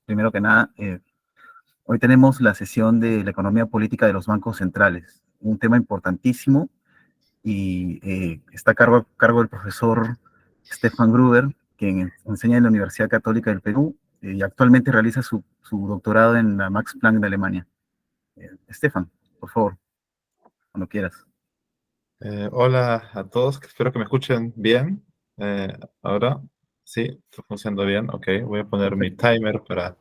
Primero que nada, hoy tenemos la sesión de la economía política de los bancos centrales, un tema importantísimo y está a cargo del profesor Stefan Gruber, quien enseña en la Universidad Católica del Perú y actualmente realiza su doctorado en la Max Planck de Alemania. Stefan, por favor, cuando quieras. Hola a todos, espero que me escuchen bien. Ahora, sí, está funcionando bien. Ok, voy a poner mi Perfecto. timer para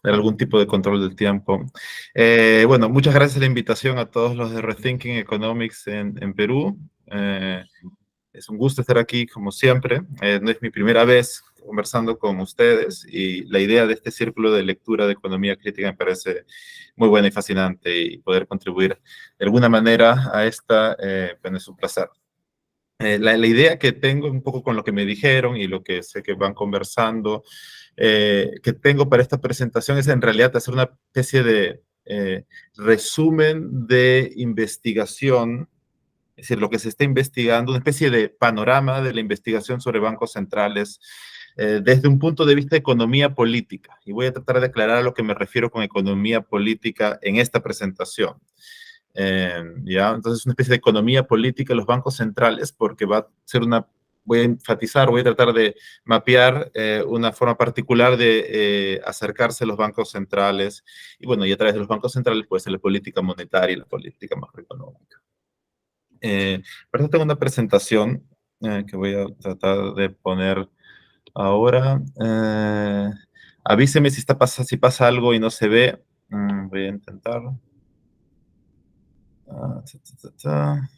dar algún tipo de control del tiempo. Bueno, muchas gracias por la invitación a todos los de Rethinking Economics en Perú. Es un gusto estar aquí, como siempre. No es mi primera vez conversando con ustedes y la idea de este círculo de lectura de economía crítica me parece muy buena y fascinante y poder contribuir de alguna manera a esta, bueno, es un placer. La idea que tengo, un poco con lo que me dijeron y lo que sé que van conversando, que tengo para esta presentación es en realidad hacer una especie de resumen de investigación, es decir, lo que se está investigando, una especie de panorama de la investigación sobre bancos centrales desde un punto de vista de economía política. Y voy a tratar de aclarar a lo que me refiero con economía política en esta presentación. ¿Ya? Entonces, una especie de economía política de los bancos centrales, porque va a ser una, voy a enfatizar, voy a tratar de mapear una forma particular de acercarse a los bancos centrales, y bueno, y a través de los bancos centrales puede ser la política monetaria y la política macroeconómica. Por eso tengo una presentación que voy a tratar de poner ahora. Avíseme si pasa algo y no se ve. Voy a intentar. Ah, ta, ta, ta, ta.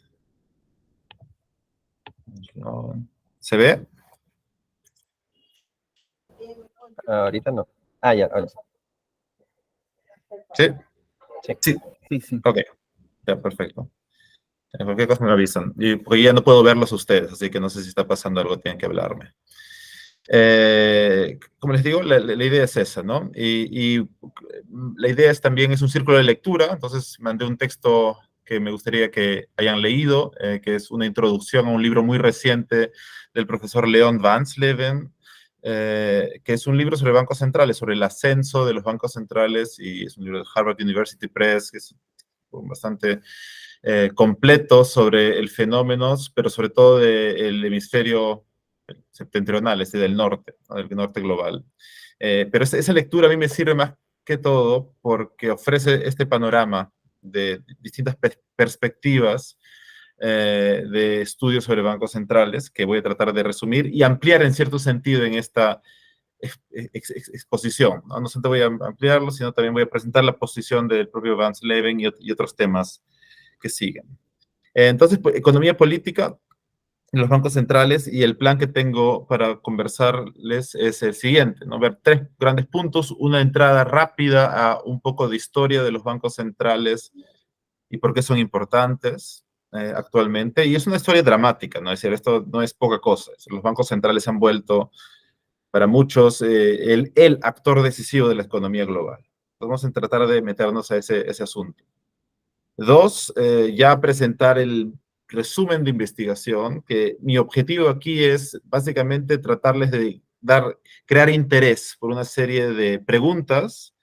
No. ¿Se ve? Ahorita no. Ah, ya, ahora sí. Sí. Sí. Sí. Sí, sí. Ok. Ya, perfecto. Cualquier cosa me avisan. Y porque ya no puedo verlos a ustedes, así que no sé si está pasando algo, tienen que hablarme. Como les digo, la idea es esa, ¿no? Y la idea es también, es un círculo de lectura, entonces mandé un texto que me gustaría que hayan leído, que es una introducción a un libro muy reciente del profesor Leon Vansleven, que es un libro sobre bancos centrales, sobre el ascenso de los bancos centrales, y es un libro de Harvard University Press, que es bastante completo sobre el fenómeno, pero sobre todo del hemisferio septentrional, es decir, del norte, ¿no? Del norte global. Pero esa lectura a mí me sirve más que todo porque ofrece este panorama de distintas perspectivas de estudios sobre bancos centrales que voy a tratar de resumir y ampliar en cierto sentido en esta exposición. No solamente voy a ampliarlo, sino también voy a presentar la posición del propio Vansleven y otros temas que siguen. Entonces, pues, economía política en los bancos centrales y el plan que tengo para conversarles es el siguiente, ¿no? Ver tres grandes puntos, una entrada rápida a un poco de historia de los bancos centrales y por qué son importantes actualmente. Y es una historia dramática, ¿no? Es decir, esto no es poca cosa. Los bancos centrales se han vuelto para muchos el actor decisivo de la economía global. Vamos a tratar de meternos a ese asunto. Dos, ya presentar el resumen de investigación, que mi objetivo aquí es básicamente tratarles de crear interés por una serie de preguntas,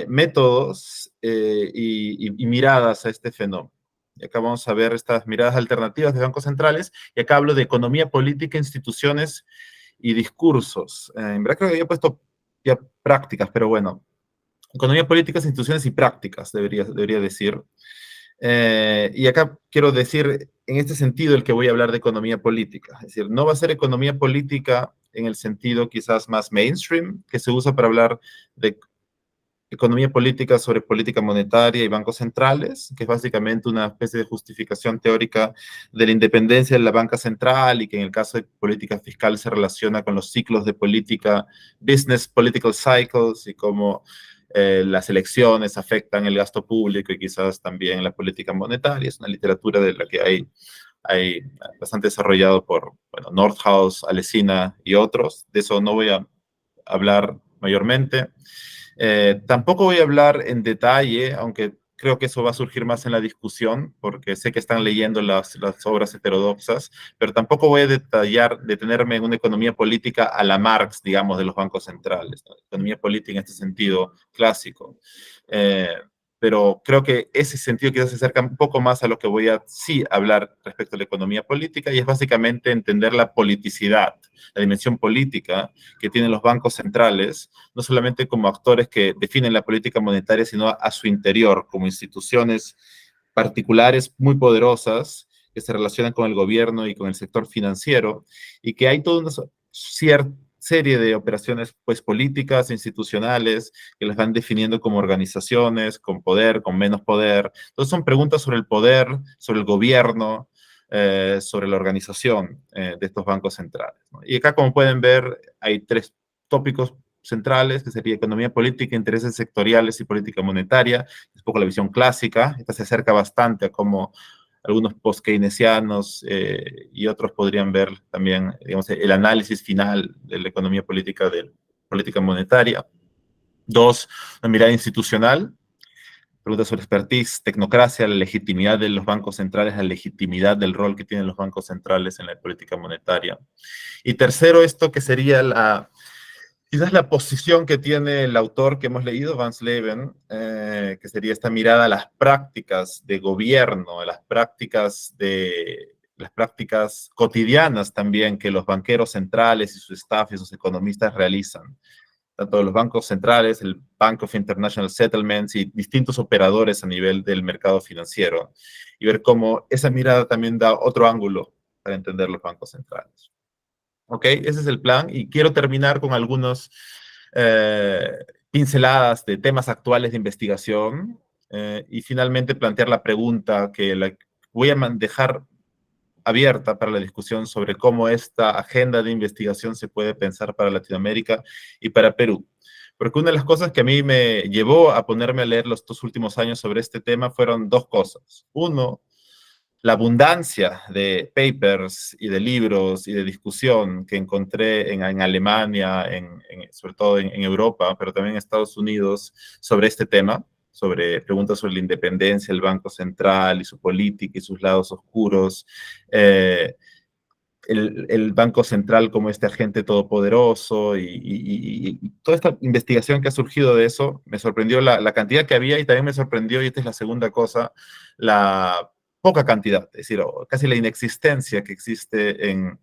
métodos y miradas a este fenómeno. Y acá vamos a ver estas miradas alternativas de bancos centrales, y acá hablo de economía política, instituciones y discursos. En verdad creo que había puesto ya prácticas, pero bueno, economía política, instituciones y prácticas, debería decir. Y acá quiero decir, en este sentido, el que voy a hablar de economía política. Es decir, no va a ser economía política en el sentido quizás más mainstream, que se usa para hablar de economía política sobre política monetaria y bancos centrales, que es básicamente una especie de justificación teórica de la independencia de la banca central y que en el caso de política fiscal se relaciona con los ciclos de política, business political cycles, y cómo las elecciones afectan el gasto público y quizás también la política monetaria. Es una literatura de la que hay bastante desarrollado por, bueno, Nordhaus, Alesina y otros. De eso no voy a hablar mayormente. Tampoco voy a hablar en detalle, aunque creo que eso va a surgir más en la discusión, porque sé que están leyendo las obras heterodoxas, pero tampoco voy a detenerme en una economía política a la Marx, digamos, de los bancos centrales, ¿no? Economía política en este sentido clásico. Eh, pero creo que ese sentido quizás se acerca un poco más a lo que voy a sí hablar respecto a la economía política, y es básicamente entender la politicidad, la dimensión política que tienen los bancos centrales, no solamente como actores que definen la política monetaria, sino a su interior, como instituciones particulares muy poderosas que se relacionan con el gobierno y con el sector financiero, y que hay toda una cierta serie de operaciones pues políticas, institucionales, que las van definiendo como organizaciones, con poder, con menos poder. Entonces son preguntas sobre el poder, sobre el gobierno, sobre la organización de estos bancos centrales, ¿no? Y acá, como pueden ver, hay tres tópicos centrales, que sería economía política, intereses sectoriales y política monetaria. Es un poco la visión clásica. Esta se acerca bastante a cómo algunos post-keynesianos y otros podrían ver también, digamos, el análisis final de la economía política, de política monetaria. Dos, una mirada institucional, preguntas sobre expertise, tecnocracia, la legitimidad de los bancos centrales, la legitimidad del rol que tienen los bancos centrales en la política monetaria. Y tercero, esto que sería quizás la posición que tiene el autor que hemos leído, Van Sleven, que sería esta mirada a las prácticas de gobierno, a las prácticas cotidianas también que los banqueros centrales y sus staff y sus economistas realizan. Tanto los bancos centrales, el Bank of International Settlements y distintos operadores a nivel del mercado financiero. Y ver cómo esa mirada también da otro ángulo para entender los bancos centrales. ¿Ok? Ese es el plan, y quiero terminar con algunos pinceladas de temas actuales de investigación y finalmente plantear la pregunta que voy a dejar abierta para la discusión sobre cómo esta agenda de investigación se puede pensar para Latinoamérica y para Perú. Porque una de las cosas que a mí me llevó a ponerme a leer los 2 últimos años sobre este tema fueron dos cosas. Uno, la abundancia de papers y de libros y de discusión que encontré en Alemania, sobre todo en Europa, pero también en Estados Unidos, sobre este tema, sobre preguntas sobre la independencia, el Banco Central y su política y sus lados oscuros, el Banco Central como este agente todopoderoso y toda esta investigación que ha surgido de eso, me sorprendió la cantidad que había, y también me sorprendió, y esta es la segunda cosa, la poca cantidad, es decir, casi la inexistencia que existe en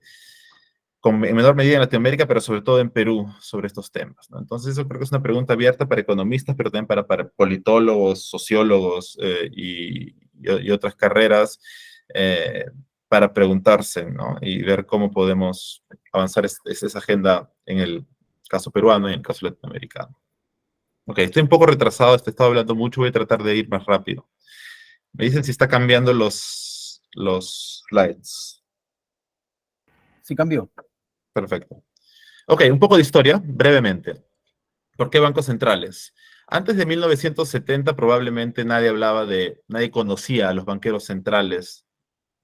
menor medida en Latinoamérica, pero sobre todo en Perú, sobre estos temas, ¿no? Entonces, eso creo que es una pregunta abierta para economistas, pero también para politólogos, sociólogos y otras carreras, para preguntarse, ¿no? Y ver cómo podemos avanzar esa agenda en el caso peruano y en el caso latinoamericano. Ok, estoy un poco retrasado, he estado hablando mucho, voy a tratar de ir más rápido. Me dicen si está cambiando los slides. Sí cambió. Perfecto. Ok, un poco de historia, brevemente. ¿Por qué bancos centrales? Antes de 1970 probablemente nadie conocía a los banqueros centrales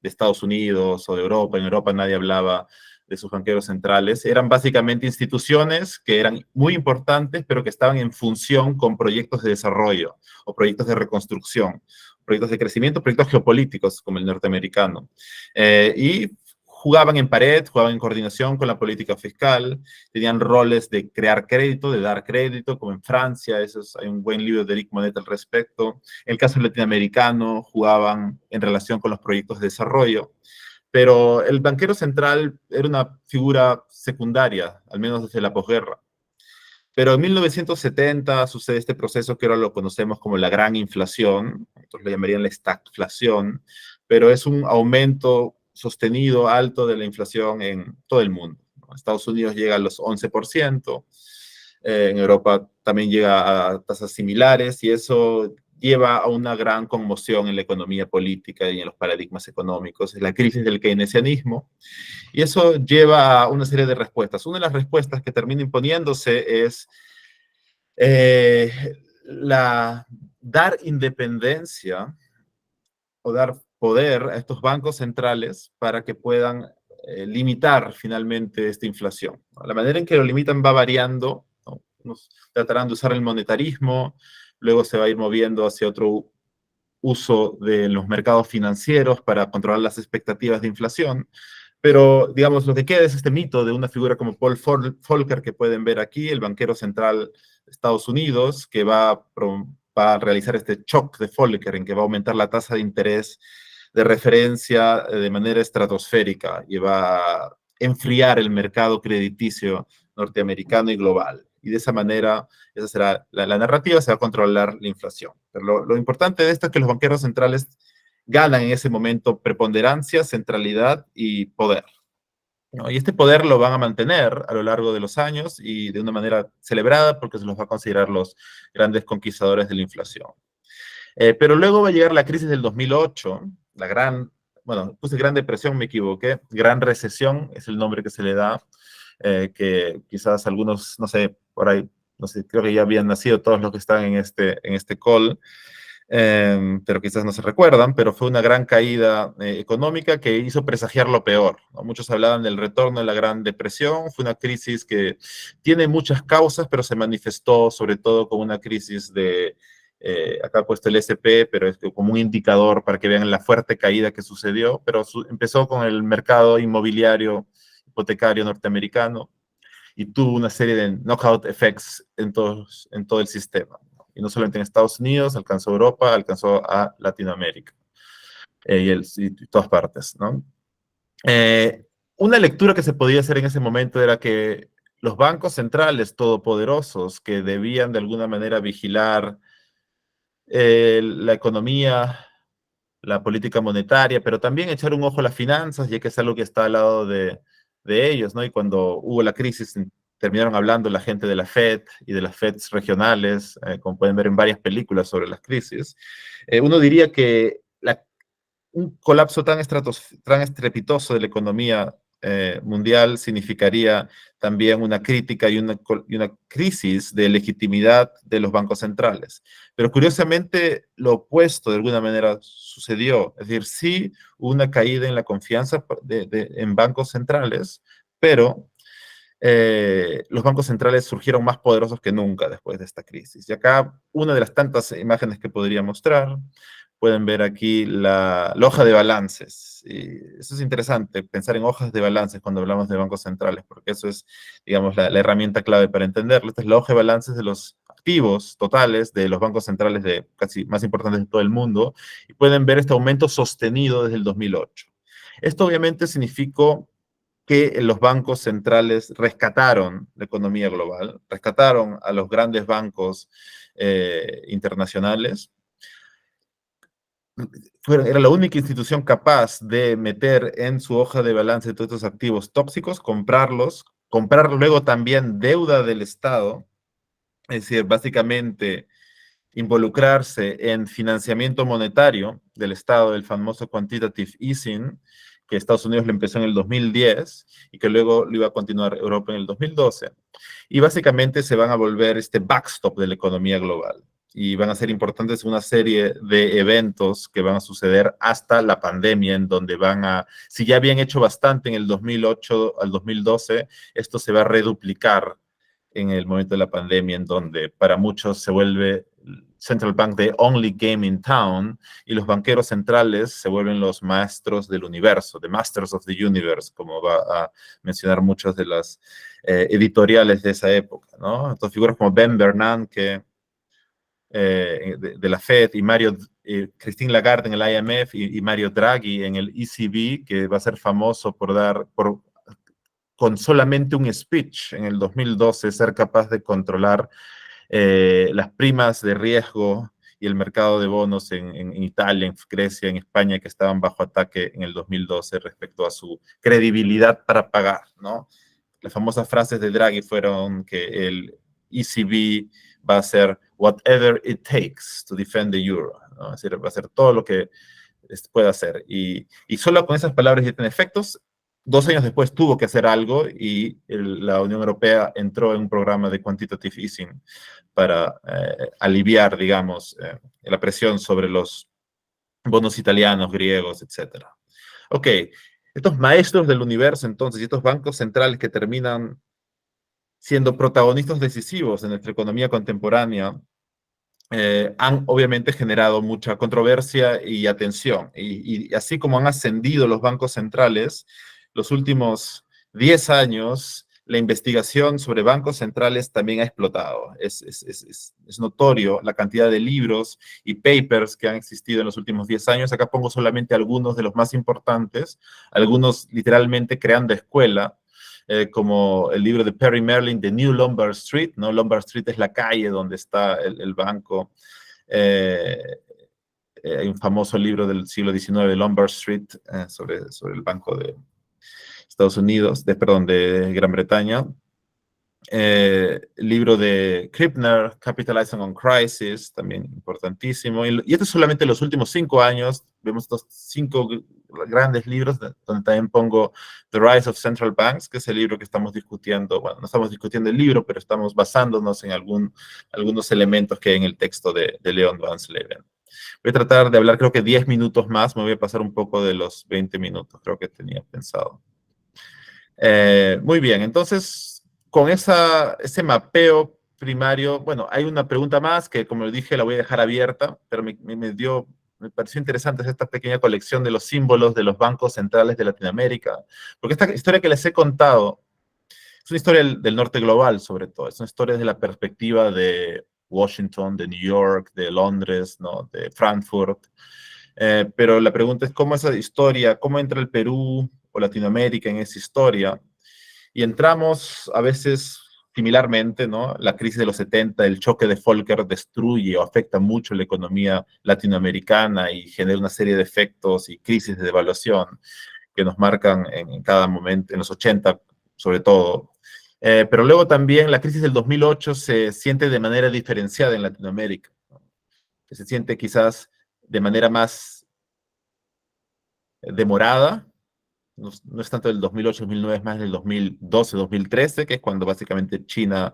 de Estados Unidos o de Europa. En Europa nadie hablaba de sus banqueros centrales. Eran básicamente instituciones que eran muy importantes, pero que estaban en función con proyectos de desarrollo o proyectos de reconstrucción, proyectos de crecimiento, proyectos geopolíticos como el norteamericano. Y jugaban en pared, jugaban en coordinación con la política fiscal, tenían roles de crear crédito, de dar crédito, como en Francia, hay un buen libro de Eric Monet al respecto. En el caso latinoamericano, jugaban en relación con los proyectos de desarrollo, pero el banquero central era una figura secundaria, al menos desde la posguerra. Pero en 1970 sucede este proceso que ahora lo conocemos como la gran inflación, otros le llamarían la stagflación, pero es un aumento sostenido, alto de la inflación en todo el mundo. Estados Unidos llega a los 11%, en Europa también llega a tasas similares, y eso lleva a una gran conmoción en la economía política y en los paradigmas económicos. Es la crisis del keynesianismo, y eso lleva a una serie de respuestas. Una de las respuestas que termina imponiéndose es dar independencia o dar poder a estos bancos centrales para que puedan limitar finalmente esta inflación. La manera en que lo limitan va variando, ¿no? Unos tratarán de usar el monetarismo, luego se va a ir moviendo hacia otro uso de los mercados financieros para controlar las expectativas de inflación. Pero, digamos, lo que queda es este mito de una figura como Paul Volcker, que pueden ver aquí, el banquero central de Estados Unidos, que va a realizar este shock de Volcker, en que va a aumentar la tasa de interés de referencia de manera estratosférica y va a enfriar el mercado crediticio norteamericano y global. Y de esa manera, esa será la narrativa, se va a controlar la inflación. Pero lo importante de esto es que los banqueros centrales ganan en ese momento preponderancia, centralidad y poder, ¿no? Y este poder lo van a mantener a lo largo de los años y de una manera celebrada porque se los va a considerar los grandes conquistadores de la inflación. Pero luego va a llegar la crisis del 2008, la gran, bueno, puse gran depresión, me equivoqué, gran recesión es el nombre que se le da, que quizás algunos, no sé, por ahí, no sé, creo que ya habían nacido todos los que están en este call, pero quizás no se recuerdan, pero fue una gran caída económica que hizo presagiar lo peor, ¿no? Muchos hablaban del retorno de la Gran Depresión, fue una crisis que tiene muchas causas, pero se manifestó sobre todo como una crisis de, acá he puesto el SP, pero es como un indicador para que vean la fuerte caída que sucedió, pero empezó con el mercado inmobiliario hipotecario norteamericano y tuvo una serie de knockout effects en todo el sistema. Y no solamente en Estados Unidos, alcanzó Europa, alcanzó a Latinoamérica y todas partes, ¿no? Una lectura que se podía hacer en ese momento era que los bancos centrales todopoderosos que debían de alguna manera vigilar la economía, la política monetaria, pero también echar un ojo a las finanzas, ya que es algo que está al lado de ellos, ¿no? Y cuando hubo la crisis, terminaron hablando la gente de la Fed y de las Feds regionales, como pueden ver en varias películas sobre las crisis. Uno diría que un colapso tan estrepitoso de la economía mundial significaría también una crítica y una crisis de legitimidad de los bancos centrales. Pero curiosamente lo opuesto de alguna manera sucedió. Es decir, sí hubo una caída en la confianza en bancos centrales, pero los bancos centrales surgieron más poderosos que nunca después de esta crisis. Y acá una de las tantas imágenes que podría mostrar, pueden ver aquí la hoja de balances. Y eso es interesante, pensar en hojas de balances cuando hablamos de bancos centrales, porque eso es, digamos, la herramienta clave para entenderlo. Esta es la hoja de balances de los activos totales de los bancos centrales de casi más importantes de todo el mundo, y pueden ver este aumento sostenido desde el 2008. Esto obviamente significó que los bancos centrales rescataron la economía global, rescataron a los grandes bancos internacionales. Era la única institución capaz de meter en su hoja de balance todos estos activos tóxicos, comprarlos, comprar luego también deuda del Estado, es decir, básicamente involucrarse en financiamiento monetario del Estado, el famoso quantitative easing, que Estados Unidos lo empezó en el 2010 y que luego lo iba a continuar Europa en el 2012. Y básicamente se van a volver este backstop de la economía global. Y van a ser importantes una serie de eventos que van a suceder hasta la pandemia, en donde si ya habían hecho bastante en el 2008 al 2012, esto se va a reduplicar en el momento de la pandemia, en donde para muchos se vuelve Central Bank the only game in town, y los banqueros centrales se vuelven los maestros del universo, the masters of the universe, como va a mencionar muchas de las editoriales de esa época, ¿no? Entonces figuras como Ben Bernanke de la Fed y Christine Lagarde en el IMF y Mario Draghi en el ECB, que va a ser famoso con solamente un speech en el 2012, ser capaz de controlar las primas de riesgo y el mercado de bonos en Italia, en Grecia, en España, que estaban bajo ataque en el 2012 respecto a su credibilidad para pagar, ¿no? Las famosas frases de Draghi fueron que el ECB va a hacer whatever it takes to defend the euro, ¿no? Es decir, va a hacer todo lo que pueda hacer. Y solo con esas palabras ya tiene efectos. 2 años después tuvo que hacer algo y la Unión Europea entró en un programa de quantitative easing para aliviar, digamos, la presión sobre los bonos italianos, griegos, etc. Ok, estos maestros del universo, entonces, y estos bancos centrales que terminan siendo protagonistas decisivos en nuestra economía contemporánea, han obviamente generado mucha controversia y atención. Y así como han ascendido los bancos centrales, los últimos 10 años, la investigación sobre bancos centrales también ha explotado. Es notorio la cantidad de libros y papers que han existido en los últimos 10 años. Acá pongo solamente algunos de los más importantes, algunos literalmente creando escuela, como el libro de Perry Merlin, The New Lombard Street, ¿no? Lombard Street es la calle donde está el banco. Eh, Hay un famoso libro del siglo XIX, Lombard Street, sobre el banco de Estados Unidos, perdón, de Gran Bretaña. El libro de Krippner, Capitalizing on Crisis, también importantísimo. Y esto es solamente los últimos 5 años. Vemos estos 5 grandes libros, donde también pongo The Rise of Central Banks, que es el libro que estamos discutiendo. Bueno, no estamos discutiendo el libro, pero estamos basándonos en algunos elementos que hay en el texto de Leon Vance Leven. Voy a tratar de hablar, creo que 10 minutos más. Me voy a pasar un poco de los 20 minutos, creo que tenía pensado. Muy bien, entonces, con ese mapeo primario, bueno, hay una pregunta más que, como dije, la voy a dejar abierta, pero me pareció interesante esta pequeña colección de los símbolos de los bancos centrales de Latinoamérica, porque esta historia que les he contado es una historia del norte global, sobre todo, es una historia desde la perspectiva de Washington, de New York, de Londres, ¿no? De Frankfurt. Pero la pregunta es cómo esa historia, cómo entra el Perú o Latinoamérica en esa historia. Y entramos a veces similarmente, ¿no? La crisis de los 70, el choque de Volcker destruye o afecta mucho la economía latinoamericana y genera una serie de efectos y crisis de devaluación que nos marcan en cada momento, en los 80 sobre todo. Pero luego también la crisis del 2008 se siente de manera diferenciada en Latinoamérica, ¿no? Que se siente quizás de manera más demorada. No es tanto del 2008-2009, es más del 2012-2013, que es cuando básicamente China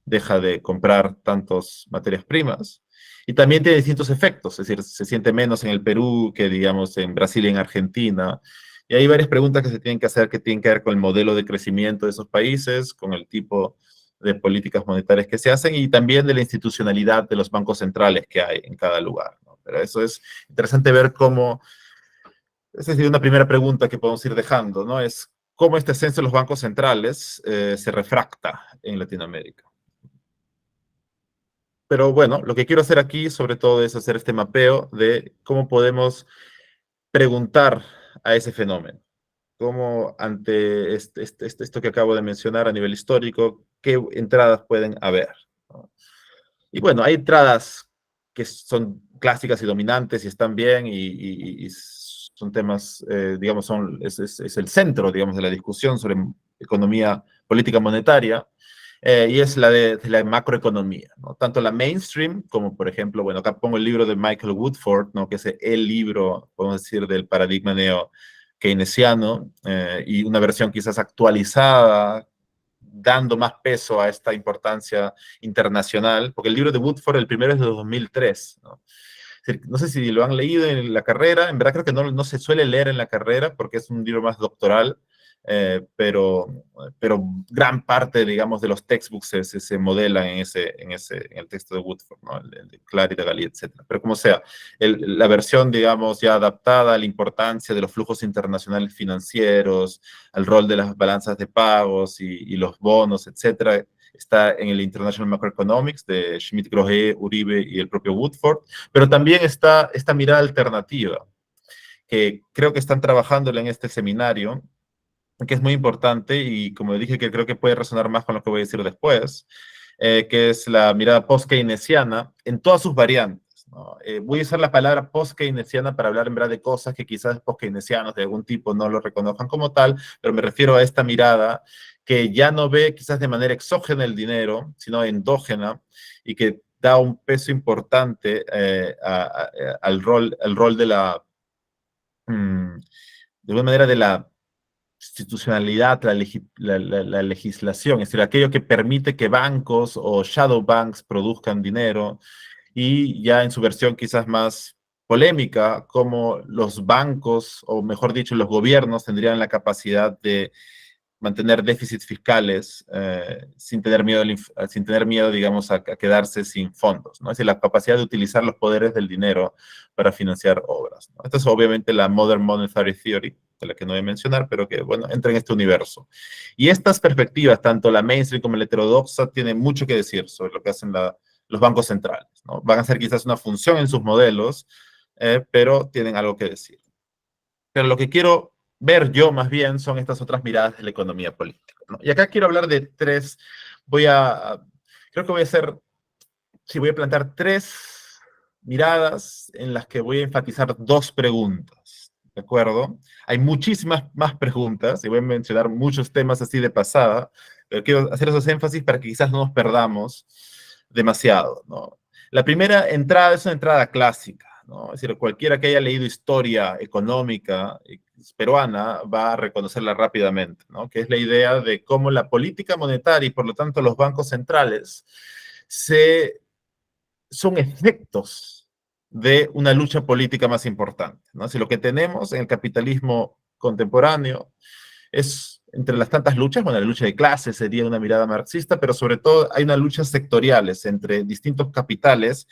deja de comprar tantas materias primas. Y también tiene distintos efectos, es decir, se siente menos en el Perú que, digamos, en Brasil y en Argentina. Y hay varias preguntas que se tienen que hacer que tienen que ver con el modelo de crecimiento de esos países, con el tipo de políticas monetarias que se hacen y también de la institucionalidad de los bancos centrales que hay en cada lugar, ¿no? Pero eso es interesante ver cómo. Esa es una primera pregunta que podemos ir dejando, ¿no? Es cómo este ascenso de los bancos centrales se refracta en Latinoamérica. Pero bueno, lo que quiero hacer aquí sobre todo es hacer este mapeo de cómo podemos preguntar a ese fenómeno. Cómo ante esto que acabo de mencionar a nivel histórico, qué entradas pueden haber, ¿no? Y bueno, hay entradas que son clásicas y dominantes y están bien y son temas, digamos, es el centro, digamos, de la discusión sobre economía política monetaria, y es de la macroeconomía, ¿no? Tanto la mainstream como, por ejemplo, bueno, acá pongo el libro de Michael Woodford, ¿no? Que es el libro, podemos decir, del paradigma neo-keynesiano, y una versión quizás actualizada, dando más peso a esta importancia internacional, porque el libro de Woodford, el primero es de 2003, ¿no? No sé si lo han leído en la carrera, en verdad creo que no se suele leer en la carrera porque es un libro más doctoral, pero gran parte, digamos, de los textbooks se modelan en el texto de Woodford, ¿no? El de Clary, de Galí, etc. Pero como sea, la versión, digamos, ya adaptada a la importancia de los flujos internacionales financieros, al rol de las balanzas de pagos y los bonos, etcétera, está en el International Macroeconomics de Schmidt, Grohe, Uribe y el propio Woodford, pero también está esta mirada alternativa, que creo que están trabajándola en este seminario, que es muy importante y como dije, que creo que puede resonar más con lo que voy a decir después, que es la mirada post-keynesiana en todas sus variantes, ¿no? Voy a usar la palabra post-keynesiana para hablar en verdad de cosas que quizás post-keynesianos de algún tipo no lo reconozcan como tal, pero me refiero a esta mirada que ya no ve quizás de manera exógena el dinero, sino endógena, y que da un peso importante al rol de de alguna manera, de la institucionalidad, la legislación, es decir, aquello que permite que bancos o shadow banks produzcan dinero, y ya en su versión quizás más polémica, como los bancos, o mejor dicho, los gobiernos tendrían la capacidad de mantener déficits fiscales sin tener miedo, digamos, a quedarse sin fondos, ¿no? Es decir, la capacidad de utilizar los poderes del dinero para financiar obras, ¿no? Esta es obviamente la Modern Monetary Theory, de la que no voy a mencionar, pero que, bueno, entra en este universo. Y estas perspectivas, tanto la mainstream como la heterodoxa, tienen mucho que decir sobre lo que hacen los bancos centrales, ¿no? Van a ser quizás una función en sus modelos, pero tienen algo que decir. Pero lo que quiero ver yo más bien son estas otras miradas de la economía política, ¿no? Y acá quiero hablar de tres, creo que voy a hacer, sí, voy a plantear tres miradas en las que voy a enfatizar dos preguntas, ¿de acuerdo? Hay muchísimas más preguntas y voy a mencionar muchos temas así de pasada, pero quiero hacer esos énfasis para que quizás no nos perdamos demasiado, ¿no? La primera entrada es una entrada clásica, ¿no? Es decir, cualquiera que haya leído historia económica peruana va a reconocerla rápidamente, ¿no? Que es la idea de cómo la política monetaria y por lo tanto los bancos centrales son efectos de una lucha política más importante, ¿no? Si lo que tenemos en el capitalismo contemporáneo es, entre las tantas luchas, bueno, la lucha de clases sería una mirada marxista, pero sobre todo hay unas luchas sectoriales entre distintos capitales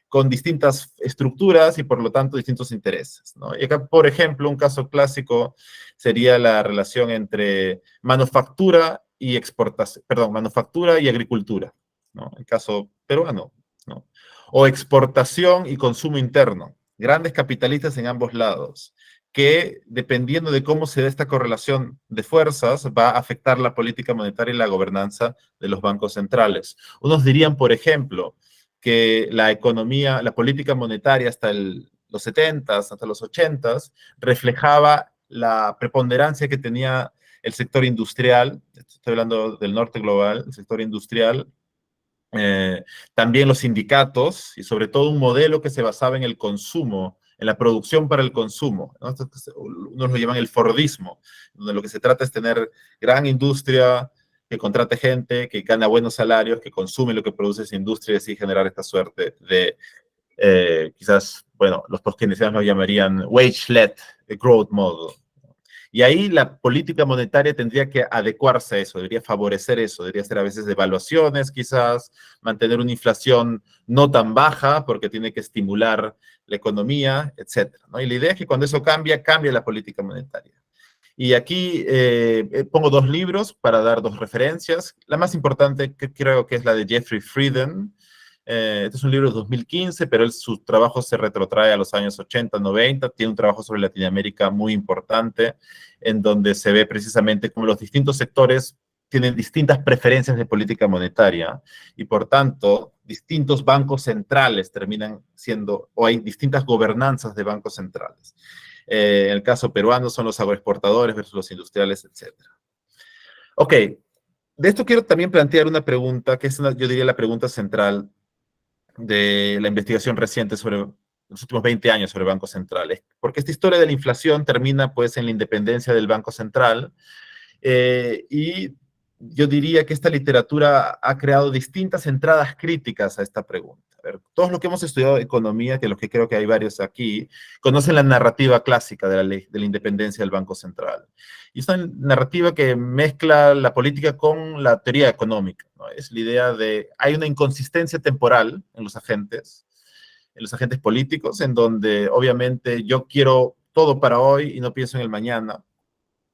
con distintas estructuras y por lo tanto distintos intereses, ¿no? Y acá, por ejemplo, un caso clásico sería la relación entre manufactura y exportación, perdón, manufactura y agricultura, ¿no? El caso peruano, ¿no? O exportación y consumo interno. Grandes capitalistas en ambos lados, que dependiendo de cómo se dé esta correlación de fuerzas, va a afectar la política monetaria y la gobernanza de los bancos centrales. Unos dirían, por ejemplo, que la economía, la política monetaria hasta los 70s, hasta los 80s, reflejaba la preponderancia que tenía el sector industrial, estoy hablando del norte global, el sector industrial, también los sindicatos y sobre todo un modelo que se basaba en el consumo, en la producción para el consumo, ¿no? Unos lo llaman el Fordismo, donde lo que se trata es tener gran industria que contrate gente, que gana buenos salarios, que consume lo que produce esa industria y así generar esta suerte de, quizás, bueno, los keynesianos lo llamarían wage-led growth model. Y ahí la política monetaria tendría que adecuarse a eso, debería favorecer eso, debería ser a veces devaluaciones quizás, mantener una inflación no tan baja porque tiene que estimular la economía, etcétera, ¿no? Y la idea es que cuando eso cambia, cambia la política monetaria. Y aquí pongo dos libros para dar dos referencias. La más importante que creo que es la de Jeffrey Frieden. Este es un libro de 2015, pero su trabajo se retrotrae a los años 80, 90. Tiene un trabajo sobre Latinoamérica muy importante, en donde se ve precisamente cómo los distintos sectores tienen distintas preferencias de política monetaria y, por tanto, distintos bancos centrales terminan siendo, o hay distintas gobernanzas de bancos centrales. En el caso peruano son los agroexportadores versus los industriales, etc. Ok, de esto quiero también plantear una pregunta, que es, yo diría, la pregunta central de la investigación reciente sobre los últimos 20 años sobre bancos centrales. Porque esta historia de la inflación termina pues en la independencia del Banco Central y yo diría que esta literatura ha creado distintas entradas críticas a esta pregunta. A ver, todos los que hemos estudiado economía, que los que creo que hay varios aquí, conocen la narrativa clásica de la independencia del Banco Central. Y es una narrativa que mezcla la política con la teoría económica, ¿no? Es la idea de, hay una inconsistencia temporal en los agentes políticos, en donde obviamente yo quiero todo para hoy y no pienso en el mañana.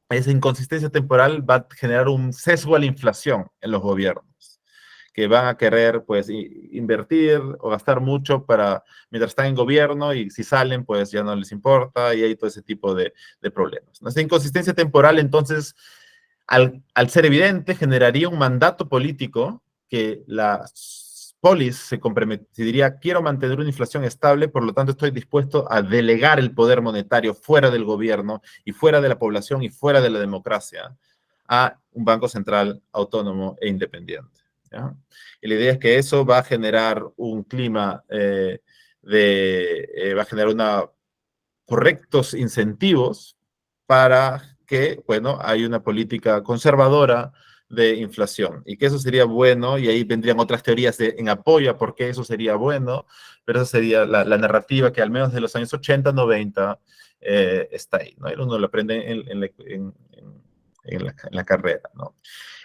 Esa inconsistencia temporal va a generar un sesgo a la inflación en los gobiernos, que van a querer pues invertir o gastar mucho mientras están en gobierno y si salen pues ya no les importa y hay todo ese tipo de problemas. Esa inconsistencia temporal entonces al ser evidente generaría un mandato político que la polis se diría, quiero mantener una inflación estable, por lo tanto estoy dispuesto a delegar el poder monetario fuera del gobierno y fuera de la población y fuera de la democracia a un banco central autónomo e independiente, ¿ya? Y la idea es que eso va a generar un clima va a generar correctos incentivos para que, bueno, hay una política conservadora de inflación y que eso sería bueno y ahí vendrían otras teorías en apoyo a por qué eso sería bueno, pero esa sería la narrativa que al menos de los años 80, 90 está ahí, ¿no? Y uno lo aprende en en la carrera, ¿no?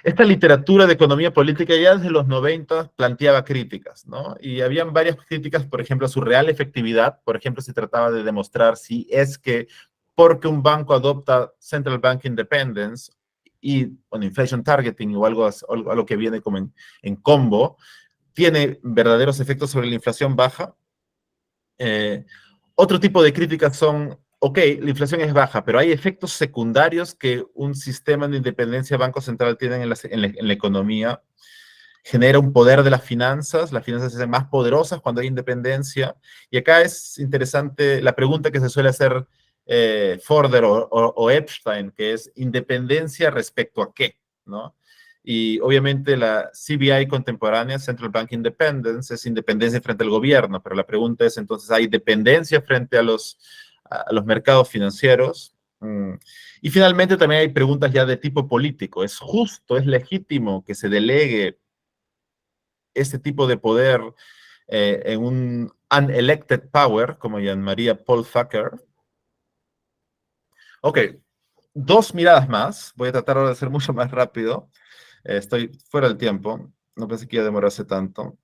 Esta literatura de economía política ya desde los 90 planteaba críticas, ¿no? Y habían varias críticas, por ejemplo, a su real efectividad. Por ejemplo, se trataba de demostrar si es que porque un banco adopta Central Bank Independence y con inflation targeting o algo que viene como en combo, tiene verdaderos efectos sobre la inflación baja. Otro tipo de críticas son, ok, la inflación es baja, pero hay efectos secundarios que un sistema de independencia Banco Central tiene en la economía. Genera un poder de las finanzas se hacen más poderosas cuando hay independencia. Y acá es interesante la pregunta que se suele hacer Forder o Epstein, que es independencia respecto a qué, ¿no? Y obviamente la CBI contemporánea, Central Bank Independence, es independencia frente al gobierno, pero la pregunta es entonces, ¿hay dependencia frente a los mercados financieros? Y finalmente también hay preguntas ya de tipo político. ¿Es justo, es legítimo que se delegue este tipo de poder en un unelected power, como llamaría Paul Tucker? Ok, dos miradas más. Voy a tratar ahora de ser mucho más rápido. Estoy fuera del tiempo. No pensé que iba a demorarse tanto.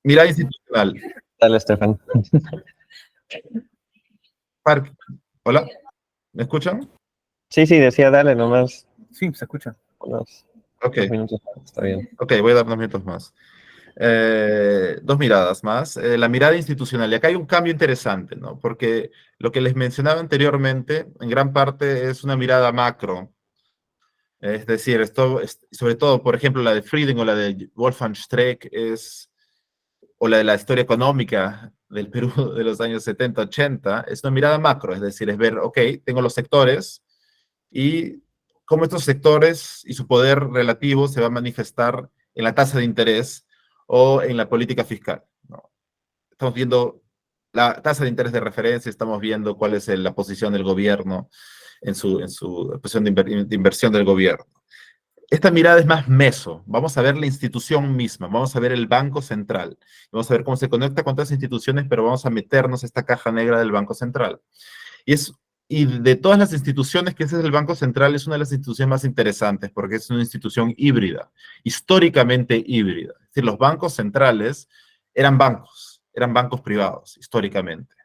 Mirada institucional. Dale, Estefan. Hola, ¿me escuchan? Sí, decía dale nomás. Sí, se escucha. Unos Ok, 2 minutos. Está bien. ok, voy a dar 2 minutos más. Dos miradas más. La mirada institucional. Y acá hay un cambio interesante, ¿no? Porque lo que les mencionaba anteriormente, en gran parte es una mirada macro. Es decir, sobre todo, por ejemplo, la de Friedman o la de Wolfgang Streeck o la de la historia económica del Perú de los años 70, 80, es una mirada macro. Es decir, es ver, ok, tengo los sectores y cómo estos sectores y su poder relativo se va a manifestar en la tasa de interés o en la política fiscal, ¿no? Estamos viendo la tasa de interés de referencia, estamos viendo cuál es la posición del gobierno en su posición de inversión del gobierno. Esta mirada es más meso. Vamos a ver la institución misma, vamos a ver el Banco Central, vamos a ver cómo se conecta con otras instituciones, pero vamos a meternos a esta caja negra del Banco Central. Y de todas las instituciones que ese es el Banco Central, es una de las instituciones más interesantes porque es una institución híbrida, históricamente híbrida. Es decir, los bancos centrales eran bancos privados, históricamente.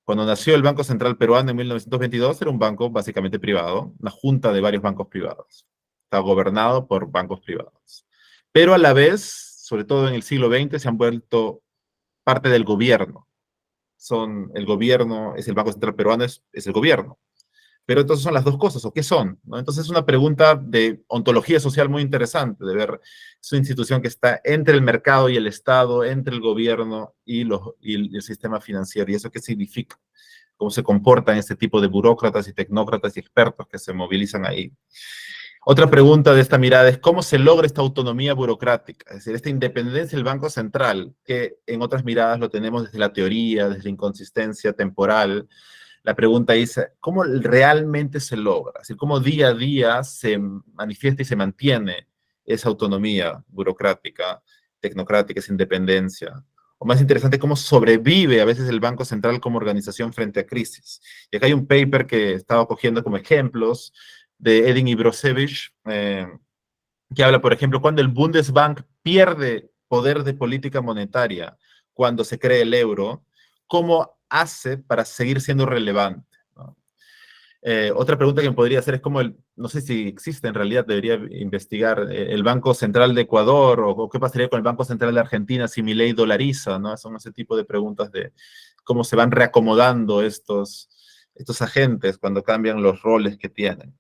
Cuando nació el Banco Central Peruano en 1922, era un banco básicamente privado, una junta de varios bancos privados. Estaba gobernado por bancos privados. Pero a la vez, sobre todo en el siglo XX, se han vuelto parte del gobierno. El gobierno, es el Banco Central Peruano, es el gobierno. Pero entonces son las dos cosas, ¿o qué son? ¿No? Entonces es una pregunta de ontología social muy interesante, de ver, es una institución que está entre el mercado y el Estado, entre el gobierno y el sistema financiero. ¿Y eso qué significa? ¿Cómo se comportan este tipo de burócratas y tecnócratas y expertos que se movilizan ahí? Otra pregunta de esta mirada es cómo se logra esta autonomía burocrática, es decir, esta independencia del Banco Central, que en otras miradas lo tenemos desde la teoría, desde la inconsistencia temporal. La pregunta es, ¿cómo realmente se logra? Es decir, ¿cómo día a día se manifiesta y se mantiene esa autonomía burocrática, tecnocrática, esa independencia? O más interesante, ¿cómo sobrevive a veces el Banco Central como organización frente a crisis? Y acá hay un paper que estaba cogiendo como ejemplos de Edin Ibrosevich, que habla, por ejemplo, cuando el Bundesbank pierde poder de política monetaria, cuando se cree el euro, ¿cómo hace para seguir siendo relevante? ¿No? Otra pregunta que me podría hacer es cómo no sé si existe en realidad, debería investigar el Banco Central de Ecuador o qué pasaría con el Banco Central de Argentina si Milei dolariza, ¿no? Son ese tipo de preguntas de cómo se van reacomodando estos agentes cuando cambian los roles que tienen.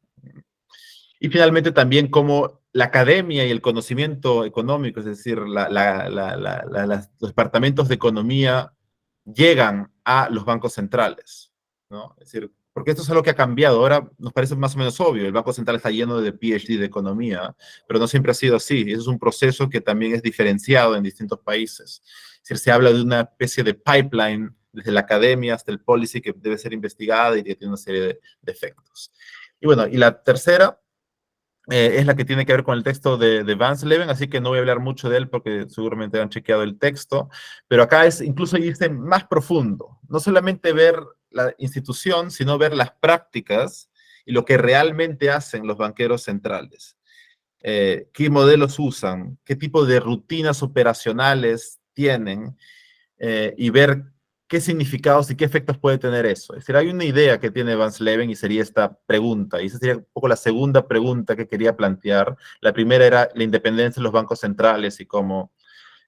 Y finalmente también cómo la academia y el conocimiento económico, es decir, los departamentos de economía llegan a los bancos centrales, ¿no? Es decir, porque esto es algo que ha cambiado. Ahora nos parece más o menos obvio. El Banco Central está lleno de PhD de economía, pero no siempre ha sido así. Eso es un proceso que también es diferenciado en distintos países. Es decir, se habla de una especie de pipeline desde la academia hasta el policy que debe ser investigada y que tiene una serie de efectos. Y bueno, y la tercera es la que tiene que ver con el texto de Vance Leven, así que no voy a hablar mucho de él porque seguramente han chequeado el texto, pero acá es incluso irse más profundo, no solamente ver la institución, sino ver las prácticas y lo que realmente hacen los banqueros centrales. ¿Qué modelos usan? ¿Qué tipo de rutinas operacionales tienen? Y ver qué significados y qué efectos puede tener eso. Es decir, hay una idea que tiene Van Sleven y sería esta pregunta, y esa sería un poco la segunda pregunta que quería plantear. La primera era la independencia de los bancos centrales y cómo,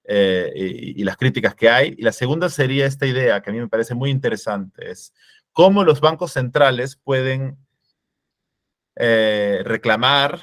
y las críticas que hay. Y la segunda sería esta idea que a mí me parece muy interesante, es cómo los bancos centrales pueden reclamar,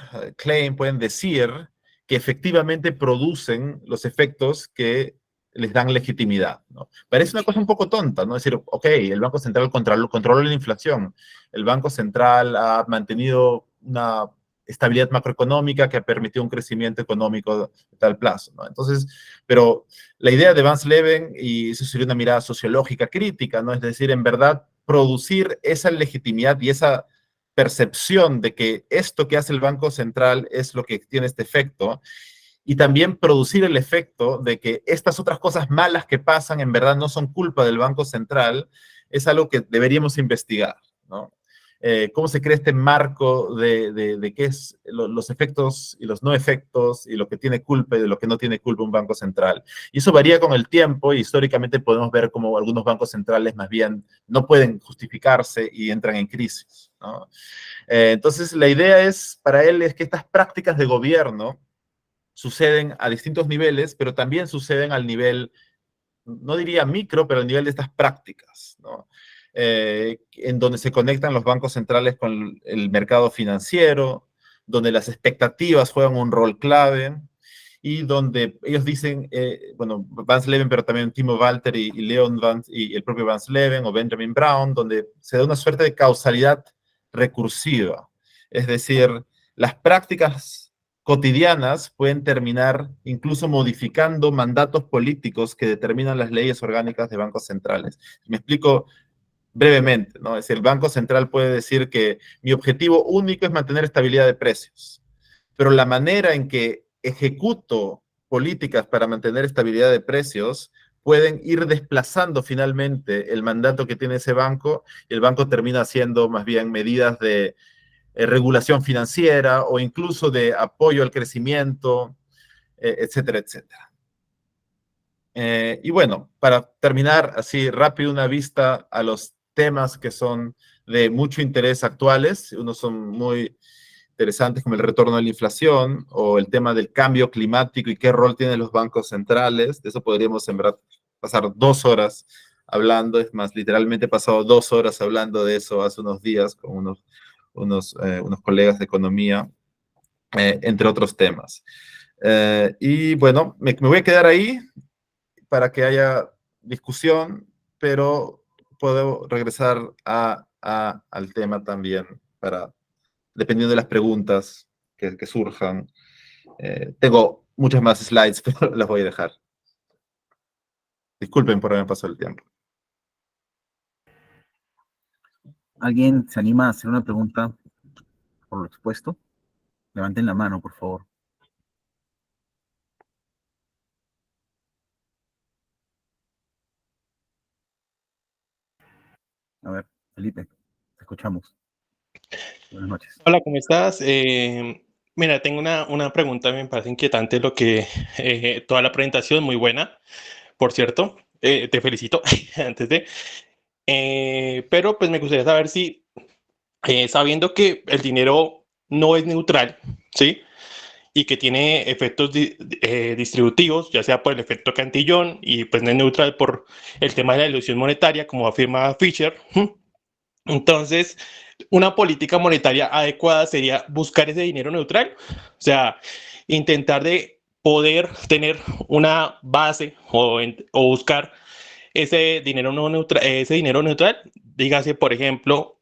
pueden decir que efectivamente producen los efectos que les dan legitimidad, ¿no? Parece una cosa un poco tonta, ¿no? Es decir, ok, el Banco Central controla la inflación, el Banco Central ha mantenido una estabilidad macroeconómica que ha permitido un crecimiento económico de tal plazo, ¿no? Entonces, pero la idea de Van Sleven, y eso sería una mirada sociológica crítica, ¿no? Es decir, en verdad, producir esa legitimidad y esa percepción de que esto que hace el Banco Central es lo que tiene este efecto, y también producir el efecto de que estas otras cosas malas que pasan en verdad no son culpa del Banco Central, es algo que deberíamos investigar, ¿no? ¿Cómo se crea este marco de qué es los efectos y los no efectos y lo que tiene culpa y de lo que no tiene culpa un banco central? Y eso varía con el tiempo y históricamente podemos ver cómo algunos bancos centrales más bien no pueden justificarse y entran en crisis, ¿no? Entonces, la idea es, para él, es que estas prácticas de gobierno suceden a distintos niveles, pero también suceden al nivel, no diría micro, pero al nivel de estas prácticas, ¿no? En donde se conectan los bancos centrales con el mercado financiero, donde las expectativas juegan un rol clave y donde ellos dicen, bueno, Van Sleven, pero también Timo Walter y Leon y el propio Van Sleven o Benjamin Brown, donde se da una suerte de causalidad recursiva. Es decir, las prácticas cotidianas pueden terminar incluso modificando mandatos políticos que determinan las leyes orgánicas de bancos centrales. Me explico brevemente, ¿no? Es decir, el Banco Central puede decir que mi objetivo único es mantener estabilidad de precios, pero la manera en que ejecuto políticas para mantener estabilidad de precios pueden ir desplazando finalmente el mandato que tiene ese banco y el banco termina haciendo más bien medidas de regulación financiera o incluso de apoyo al crecimiento, etcétera, etcétera. Y bueno, para terminar así rápido una vista a los temas que son de mucho interés actuales, unos son muy interesantes como el retorno de la inflación o el tema del cambio climático y qué rol tienen los bancos centrales. De eso podríamos en verdad pasar 2 horas hablando, es más, literalmente he pasado 2 horas hablando de eso hace unos días con unos colegas de economía, entre otros temas. Y bueno, me voy a quedar ahí para que haya discusión, pero puedo regresar al tema también para, dependiendo de las preguntas que surjan. Tengo muchas más slides, pero las voy a dejar. Disculpen por haberme pasado el tiempo. ¿Alguien se anima a hacer una pregunta por lo expuesto? Levanten la mano, por favor. A ver, Felipe, te escuchamos. Buenas noches. Hola, ¿cómo estás? Mira, tengo una pregunta, me parece inquietante lo que toda la presentación, muy buena, por cierto, te felicito antes de, pero pues me gustaría saber si, sabiendo que el dinero no es neutral, ¿sí? Y que tiene efectos distributivos, ya sea por el efecto Cantillon y pues no es neutral por el tema de la ilusión monetaria, como afirma Fisher. Entonces, una política monetaria adecuada sería buscar ese dinero neutral, o sea, intentar de poder tener una base o buscar ese dinero neutral, dígase, por ejemplo,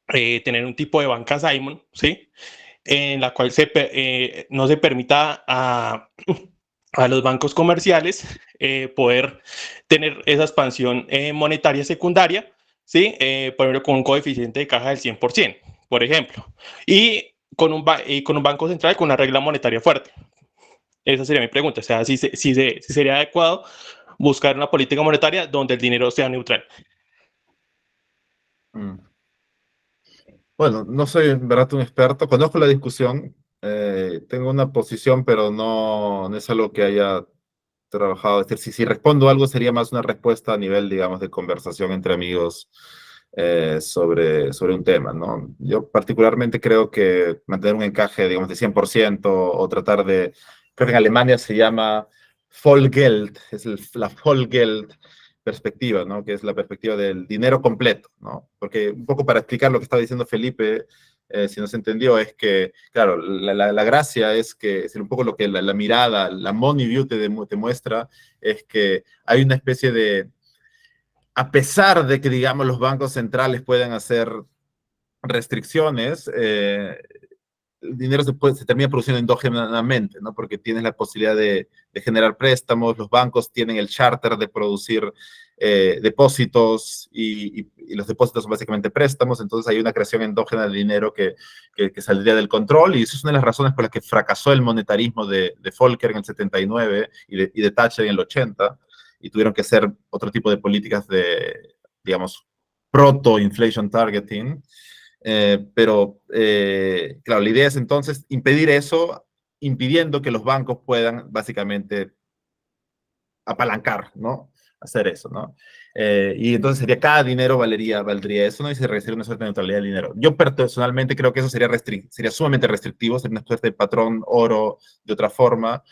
tener un tipo de banca Simon, ¿sí? En la cual no se permita a los bancos comerciales poder tener esa expansión monetaria secundaria, ¿sí? Por ejemplo, con un coeficiente de caja del 100%, por ejemplo, y con un banco central con una regla monetaria fuerte. Esa sería mi pregunta, o sea, si sería adecuado buscar una política monetaria donde el dinero sea neutral. Bueno, no soy en verdad un experto, conozco la discusión, tengo una posición, pero no es algo que haya trabajado. Es decir, si respondo algo sería más una respuesta a nivel, digamos, de conversación entre amigos sobre un tema, ¿no? Yo particularmente creo que mantener un encaje, digamos, de 100% o tratar de, creo que en Alemania se llama Vollgeld, es la Vollgeld perspectiva, ¿no? Que es la perspectiva del dinero completo, ¿no? Porque un poco para explicar lo que estaba diciendo Felipe, si no se entendió, es que, claro, la gracia es que, es un poco lo que la mirada, la money view te muestra, es que hay una especie de, a pesar de que, digamos, los bancos centrales pueden hacer restricciones, el dinero se termina produciendo endógenamente, ¿no? Porque tienes la posibilidad de generar préstamos, los bancos tienen el charter de producir depósitos y los depósitos son básicamente préstamos, entonces hay una creación endógena de dinero que saldría del control y eso es una de las razones por las que fracasó el monetarismo de Volcker en el 79 y de Thatcher en el 80 y tuvieron que hacer otro tipo de políticas de, digamos, proto-inflation targeting. Claro, la idea es entonces impedir eso, impidiendo que los bancos puedan básicamente apalancar, ¿no? Hacer eso, ¿no? Y entonces sería cada dinero valdría eso, ¿no? Y se requiere una suerte de neutralidad del dinero. Yo personalmente creo que eso sería sumamente restrictivo, sería una suerte de patrón oro de otra forma.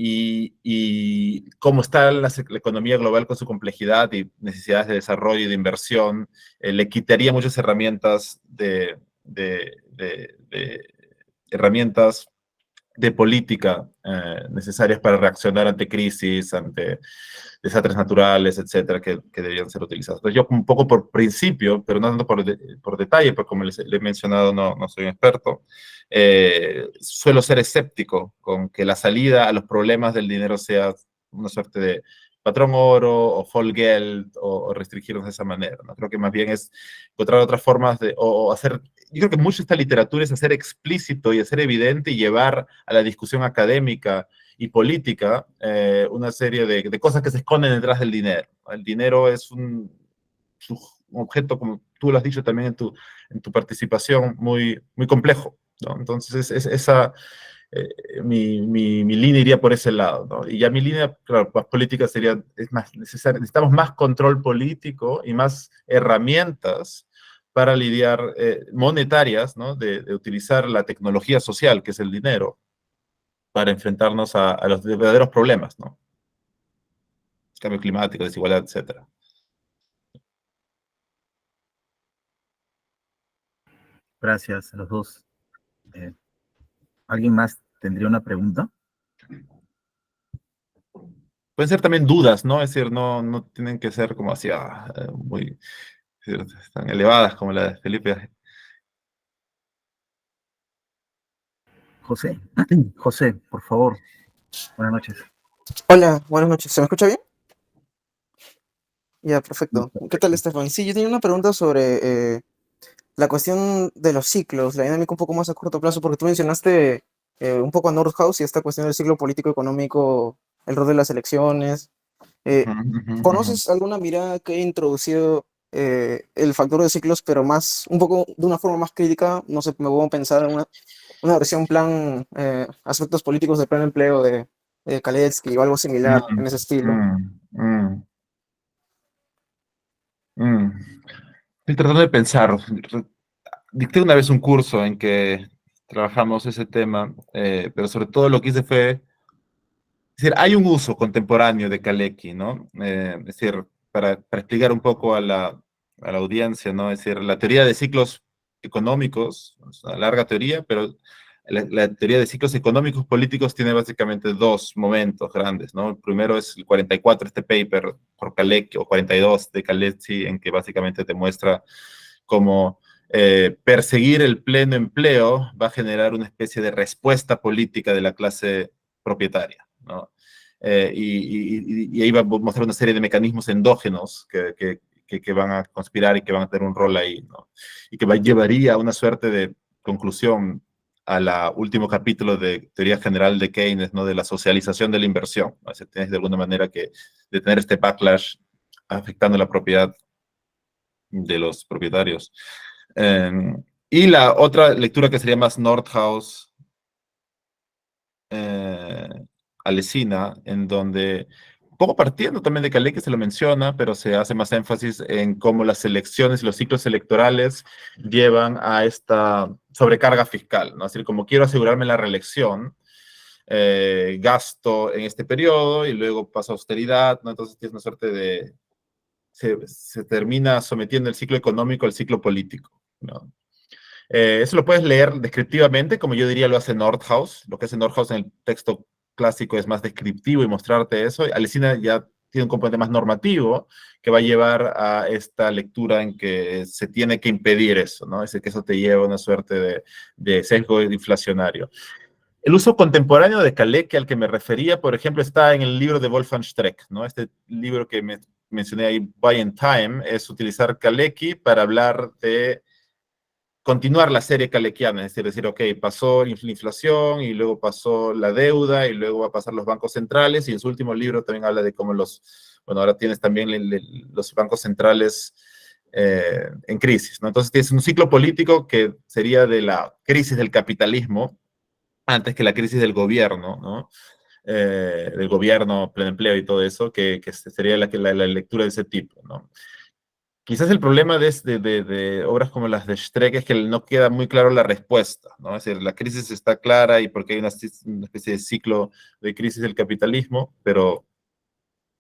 Y cómo está la economía global con su complejidad y necesidades de desarrollo y de inversión, le quitaría muchas herramientas herramientas de política necesarias para reaccionar ante crisis, ante desastres naturales, etcétera, que deberían ser utilizados. Entonces, yo un poco por principio, pero no tanto por detalle, porque como le he mencionado, no soy un experto, suelo ser escéptico con que la salida a los problemas del dinero sea una suerte de patrón oro o Vollgeld o restringirnos de esa manera, ¿no? Creo que más bien es encontrar otras formas o hacer, yo creo que mucho de esta literatura es hacer explícito y hacer evidente y llevar a la discusión académica y política una serie de cosas que se esconden detrás del dinero. El dinero es un objeto, como tú lo has dicho también en tu participación, muy complejo, ¿no? Entonces, mi línea iría por ese lado, ¿no? Y ya mi línea, claro, más política sería, es más necesario, necesitamos más control político y más herramientas para lidiar, monetarias, ¿no? De utilizar la tecnología social, que es el dinero, para enfrentarnos a los verdaderos problemas, ¿no? Cambio climático, desigualdad, etcétera. Gracias a los dos. Eh, ¿Alguien más tendría una pregunta? Pueden ser también dudas, ¿no? Es decir, no tienen que ser como así, muy tan elevadas como la de Felipe. José, José, por favor. Buenas noches. Hola, buenas noches. ¿Se me escucha bien? Ya, perfecto. ¿Qué tal, Estefan? Sí, yo tenía una pregunta sobre la cuestión de los ciclos, la dinámica un poco más a corto plazo, porque tú mencionaste un poco a Nordhaus y esta cuestión del ciclo político-económico, el rol de las elecciones. Eh, ¿Conoces alguna mirada que haya introducido el factor de ciclos, pero más, un poco de una forma más crítica? No sé, me voy a pensar en una versión plan aspectos políticos del plan empleo de Kaletsky o algo similar en ese estilo. Estoy tratando de pensar. Dicté una vez un curso en que trabajamos ese tema, pero sobre todo lo que hice fue, es decir, hay un uso contemporáneo de Kalecki, ¿no? Es decir, para explicar un poco a la audiencia, ¿no? Es decir, la teoría de ciclos económicos, es una larga teoría, pero la teoría de ciclos económicos políticos tiene básicamente dos momentos grandes, ¿no? El primero es el 44, este paper por Kalecki, o 42 de Kalecki, en que básicamente te muestra cómo perseguir el pleno empleo va a generar una especie de respuesta política de la clase propietaria, ¿no? Y ahí va a mostrar una serie de mecanismos endógenos que van a conspirar y que van a tener un rol ahí, ¿no? Y que llevaría a una suerte de conclusión a la último capítulo de Teoría General de Keynes, ¿no? De la socialización de la inversión, ¿no? O sea, tienes de alguna manera que detener este backlash afectando la propiedad de los propietarios. Y la otra lectura que sería más Nordhaus, Alesina, en donde, un poco partiendo también de Kalecki se lo menciona, pero se hace más énfasis en cómo las elecciones y los ciclos electorales llevan a esta sobrecarga fiscal, ¿no? Es decir, como quiero asegurarme la reelección, gasto en este periodo y luego paso a austeridad, ¿no? Entonces tienes una suerte de... Se termina sometiendo el ciclo económico al ciclo político, ¿no? Eso lo puedes leer descriptivamente, como yo diría lo hace Nordhaus. Lo que hace Nordhaus en el texto clásico es más descriptivo y mostrarte eso. Alesina ya tiene un componente más normativo que va a llevar a esta lectura en que se tiene que impedir eso, ¿no? Es decir, que eso te lleva a una suerte de sesgo inflacionario. El uso contemporáneo de Kalecki al que me refería, por ejemplo, está en el libro de Wolfgang Streeck, ¿no? Este libro que mencioné ahí, Buy in Time, es utilizar Kalecki para hablar de continuar la serie kalekiana, es decir, ok, pasó la inflación y luego pasó la deuda y luego va a pasar los bancos centrales y en su último libro también habla de cómo bueno, ahora tienes también los bancos centrales en crisis, ¿no? Entonces tienes un ciclo político que sería de la crisis del capitalismo antes que la crisis del gobierno, ¿no? Del gobierno, pleno empleo y todo eso, que sería la lectura de ese tipo, ¿no? Quizás el problema de obras como las de Streeck es que no queda muy claro la respuesta, ¿no? Es decir, la crisis está clara y porque hay una especie de ciclo de crisis del capitalismo, pero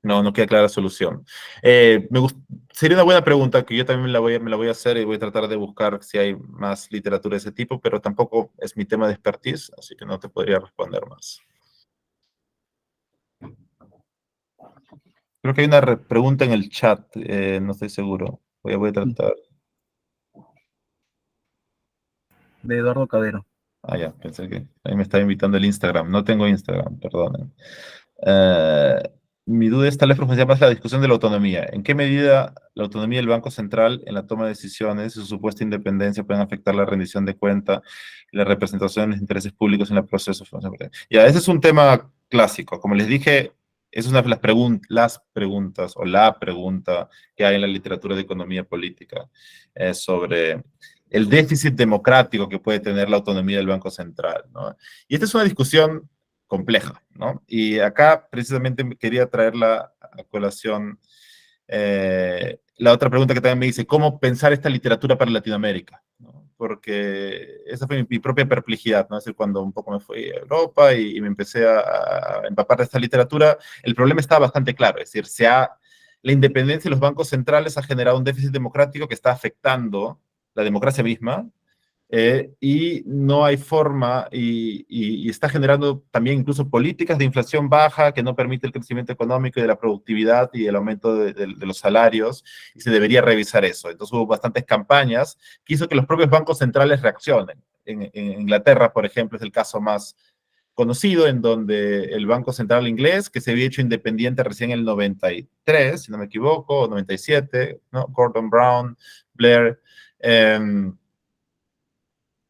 no queda clara la solución. Sería una buena pregunta que yo también me la voy a hacer y voy a tratar de buscar si hay más literatura de ese tipo, pero tampoco es mi tema de expertise, así que no te podría responder más. Creo que hay una pregunta en el chat, no estoy seguro. Voy a tratar. De Eduardo Cabero. Ah, ya, pensé que ahí me estaba invitando el Instagram. No tengo Instagram, perdonen. Mi duda es tal vez profundizar más la discusión de la autonomía. ¿En qué medida la autonomía del Banco Central en la toma de decisiones y su supuesta independencia pueden afectar la rendición de cuenta y la representación de los intereses públicos en el proceso? Ya, ese es un tema clásico. Como les dije, es una de las preguntas o la pregunta que hay en la literatura de economía política sobre el déficit democrático que puede tener la autonomía del Banco Central, ¿no? Y esta es una discusión compleja, ¿no? Y acá precisamente quería traerla a colación la otra pregunta que también me dice, ¿cómo pensar esta literatura para Latinoamérica? ¿No? Porque esa fue mi propia perplejidad, ¿no? Es decir, cuando un poco me fui a Europa y me empecé a empapar de esta literatura, el problema estaba bastante claro, es decir, la independencia de los bancos centrales ha generado un déficit democrático que está afectando la democracia misma, y no hay forma, y está generando también incluso políticas de inflación baja que no permite el crecimiento económico y de la productividad y el aumento de los salarios, y se debería revisar eso. Entonces hubo bastantes campañas que hizo que los propios bancos centrales reaccionen. En Inglaterra, por ejemplo, es el caso más conocido, en donde el Banco Central inglés, que se había hecho independiente recién en el 93, si no me equivoco, o 97, ¿no? Gordon Brown, Blair,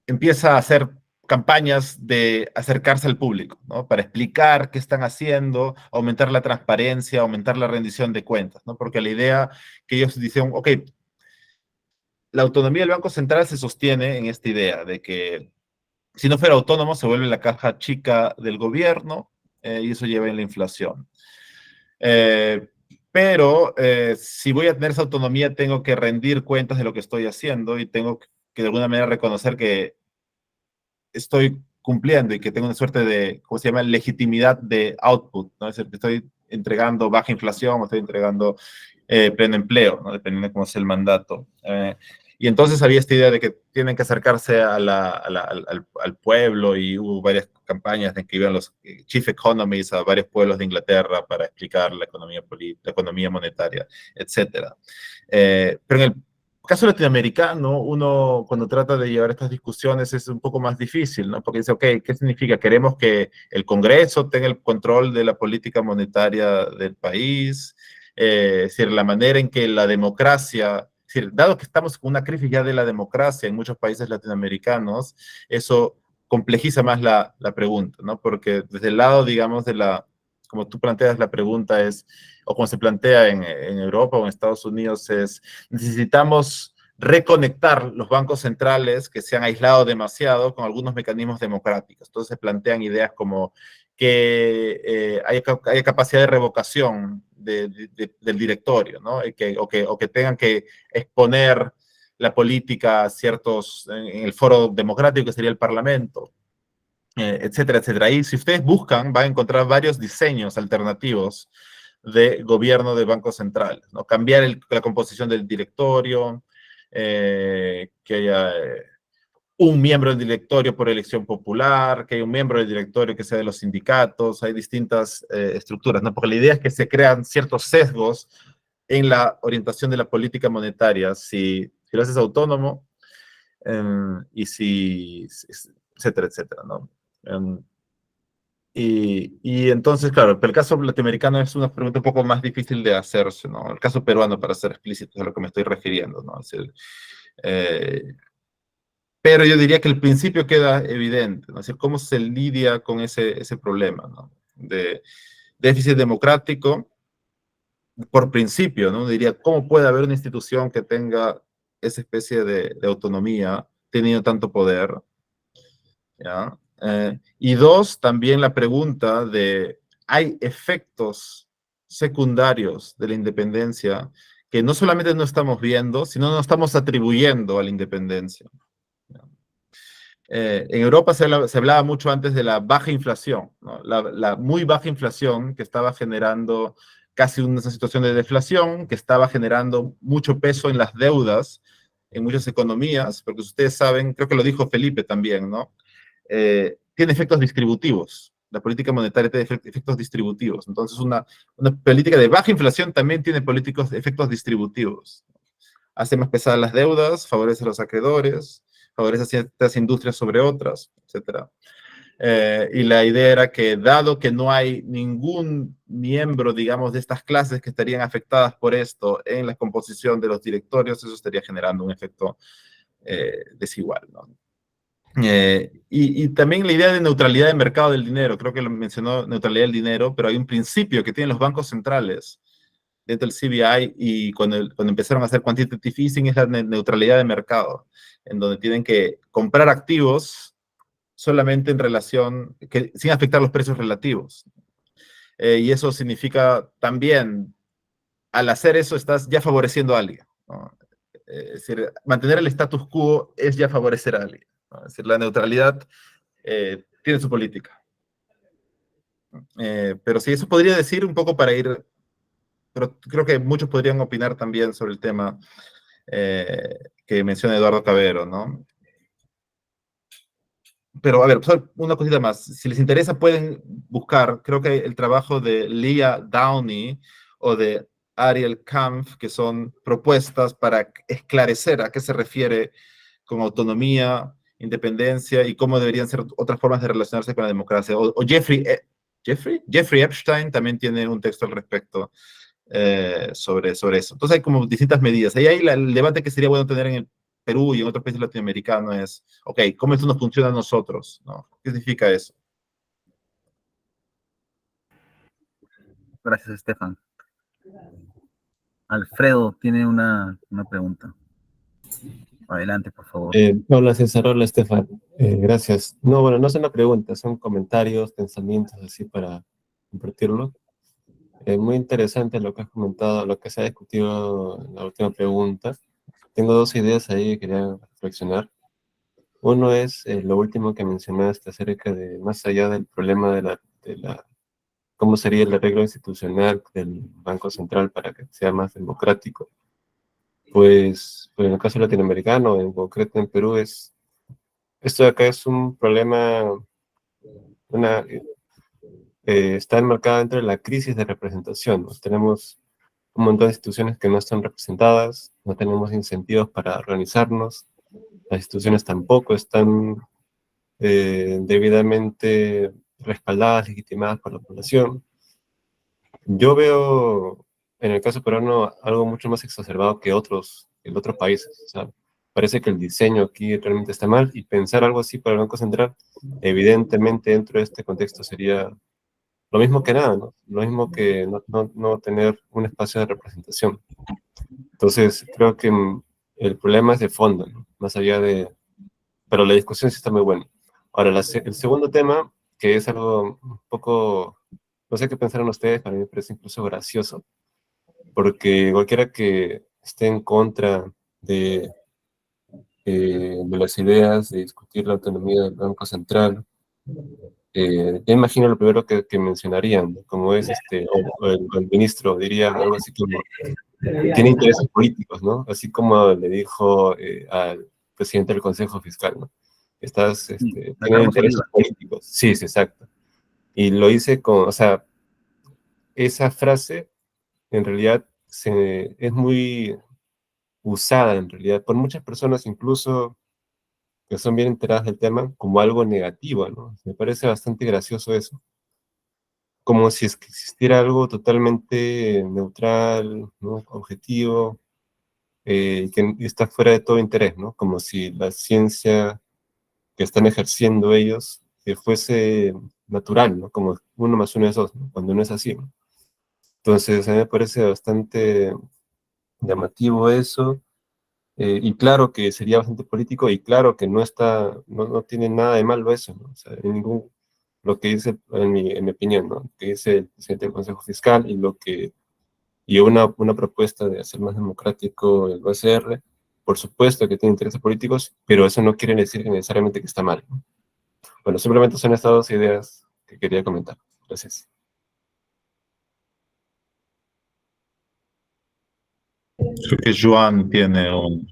empieza a hacer campañas de acercarse al público, ¿no? Para explicar qué están haciendo, aumentar la transparencia, aumentar la rendición de cuentas, ¿no? Porque la idea que ellos dicen, ok, la autonomía del Banco Central se sostiene en esta idea de que si no fuera autónomo se vuelve la caja chica del gobierno, y eso lleva a la inflación. Pero si voy a tener esa autonomía, tengo que rendir cuentas de lo que estoy haciendo y tengo que de alguna manera reconocer que estoy cumpliendo y que tengo una suerte de, ¿cómo se llama?, legitimidad de output, ¿no? Es decir, que estoy entregando baja inflación o estoy entregando pleno empleo, ¿no? Dependiendo de cómo sea el mandato. Y entonces había esta idea de que tienen que acercarse al pueblo, y hubo varias campañas en que iban los chief economists a varios pueblos de Inglaterra para explicar la economía política, la economía monetaria, etc. Pero en el caso latinoamericano, uno cuando trata de llevar estas discusiones es un poco más difícil, ¿no? Porque dice, ok, ¿qué significa? ¿Queremos que el Congreso tenga el control de la política monetaria del país? Es decir, la manera en que la democracia, es decir, dado que estamos con una crisis ya de la democracia en muchos países latinoamericanos, eso complejiza más la pregunta, ¿no? Porque desde el lado, digamos, como tú planteas la pregunta es, o como se plantea en Europa o en Estados Unidos es, necesitamos reconectar los bancos centrales que se han aislado demasiado con algunos mecanismos democráticos. Entonces se plantean ideas como que haya capacidad de revocación del directorio, ¿no? O que tengan que exponer la política a ciertos, en el foro democrático que sería el Parlamento, etcétera, etcétera. Y si ustedes buscan, van a encontrar varios diseños alternativos de gobierno de bancos centrales, ¿no? Cambiar la composición del directorio, que haya un miembro del directorio por elección popular, que haya un miembro del directorio que sea de los sindicatos, hay distintas estructuras, ¿no? Porque la idea es que se crean ciertos sesgos en la orientación de la política monetaria, si lo haces autónomo, etcétera, etcétera, ¿no? Y entonces, claro, pero el caso latinoamericano es una pregunta un poco más difícil de hacerse, ¿no? El caso peruano, para ser explícito, es a lo que me estoy refiriendo, ¿no? Es decir, pero yo diría que el principio queda evidente, ¿no? Es decir, cómo se lidia con ese problema, ¿no? De déficit democrático, por principio, ¿no? Diría, ¿cómo puede haber una institución que tenga esa especie de autonomía, teniendo tanto poder? ¿Ya? Y dos, también la pregunta de, ¿hay efectos secundarios de la independencia que no solamente no estamos viendo, sino no estamos atribuyendo a la independencia? ¿Ya? En Europa se hablaba mucho antes de la baja inflación, ¿no? La muy baja inflación que estaba generando casi una situación de deflación, que estaba generando mucho peso en las deudas en muchas economías, porque ustedes saben, creo que lo dijo Felipe también, ¿no? Tiene efectos distributivos. La política monetaria tiene efectos distributivos. Entonces, una política de baja inflación también tiene efectos distributivos. Hace más pesadas las deudas, favorece a los acreedores, favorece a ciertas industrias sobre otras, etc. Y la idea era que, dado que no hay ningún miembro, digamos, de estas clases que estarían afectadas por esto en la composición de los directorios, eso estaría generando un efecto desigual, ¿no? Y también la idea de neutralidad de mercado del dinero, creo que lo mencionó, neutralidad del dinero, pero hay un principio que tienen los bancos centrales dentro del CBI y cuando empezaron a hacer quantitative easing es la neutralidad de mercado, en donde tienen que comprar activos solamente en relación, sin afectar los precios relativos. Y eso significa también, al hacer eso, estás ya favoreciendo a alguien, ¿no? Es decir, mantener el status quo es ya favorecer a alguien, ¿no? Es decir, la neutralidad tiene su política. Pero sí, eso podría decir un poco para ir, pero creo que muchos podrían opinar también sobre el tema que menciona Eduardo Cabero, ¿no? Pero, a ver, una cosita más. Si les interesa, pueden buscar, creo que el trabajo de Leah Downey o de Ariel Kampf, que son propuestas para esclarecer a qué se refiere con autonomía, independencia y cómo deberían ser otras formas de relacionarse con la democracia. O Jeffrey Epstein también tiene un texto al respecto sobre eso. Entonces hay como distintas medidas. Ahí hay el debate que sería bueno tener en el Perú y en otros países latinoamericanos es, ok, ¿cómo esto nos funciona a nosotros? ¿No? ¿Qué significa eso? Gracias, Estefan. Alfredo tiene una pregunta. Adelante, por favor. Hola César, hola Estefan. Gracias. No, bueno, no es una pregunta, son comentarios, pensamientos así para compartirlo. Muy interesante lo que has comentado, lo que se ha discutido en la última pregunta. Tengo dos ideas ahí que quería reflexionar. Uno es lo último que mencionaste acerca de, más allá del problema cómo sería el arreglo institucional del Banco Central para que sea más democrático. Pues en el caso latinoamericano, en concreto en Perú, esto de acá es un problema, está enmarcado dentro de la crisis de representación, ¿no? Tenemos un montón de instituciones que no están representadas, no tenemos incentivos para organizarnos, las instituciones tampoco están debidamente respaldadas, legitimadas por la población. Yo veo en el caso peruano algo mucho más exacerbado que otros países. O sea, parece que el diseño aquí realmente está mal y pensar algo así para el Banco Central, evidentemente dentro de este contexto sería lo mismo que nada, ¿no? Lo mismo que no tener un espacio de representación. Entonces, creo que el problema es de fondo, ¿no? Más allá de... Pero la discusión sí está muy buena. Ahora, el segundo tema, que es algo un poco... No sé qué pensaron ustedes, para mí me parece incluso gracioso, porque cualquiera que esté en contra de las ideas de discutir la autonomía del Banco Central, ya imagino lo primero que mencionarían, ¿no? Como es, o el ministro diría algo así como, tiene intereses políticos, ¿no? Así como le dijo al presidente del Consejo Fiscal, ¿no? La Tiene Carlos intereses Oliva. políticos. Sí, sí, exacto. Y lo hice o sea, esa frase en realidad es muy usada en realidad por muchas personas, incluso que son bien enteradas del tema, como algo negativo, ¿no? Me parece bastante gracioso eso. Como si es que existiera algo totalmente neutral, ¿no? Objetivo, que está fuera de todo interés, ¿no? Como si la ciencia que están ejerciendo ellos fuese natural, ¿no? Como 1 más 1 es 2, ¿no? Cuando no es así, ¿no? Entonces, a mí me parece bastante llamativo eso, y claro que sería bastante político, y claro que no tiene nada de malo eso, ¿no? O sea, lo que dice, en mi opinión, ¿no? Que dice el presidente del Consejo Fiscal y una propuesta de hacer más democrático el OSR, por supuesto que tiene intereses políticos, pero eso no quiere decir que necesariamente que está mal, ¿no? Bueno, simplemente son estas 2 ideas que quería comentar. Gracias. Creo que Joan tiene un...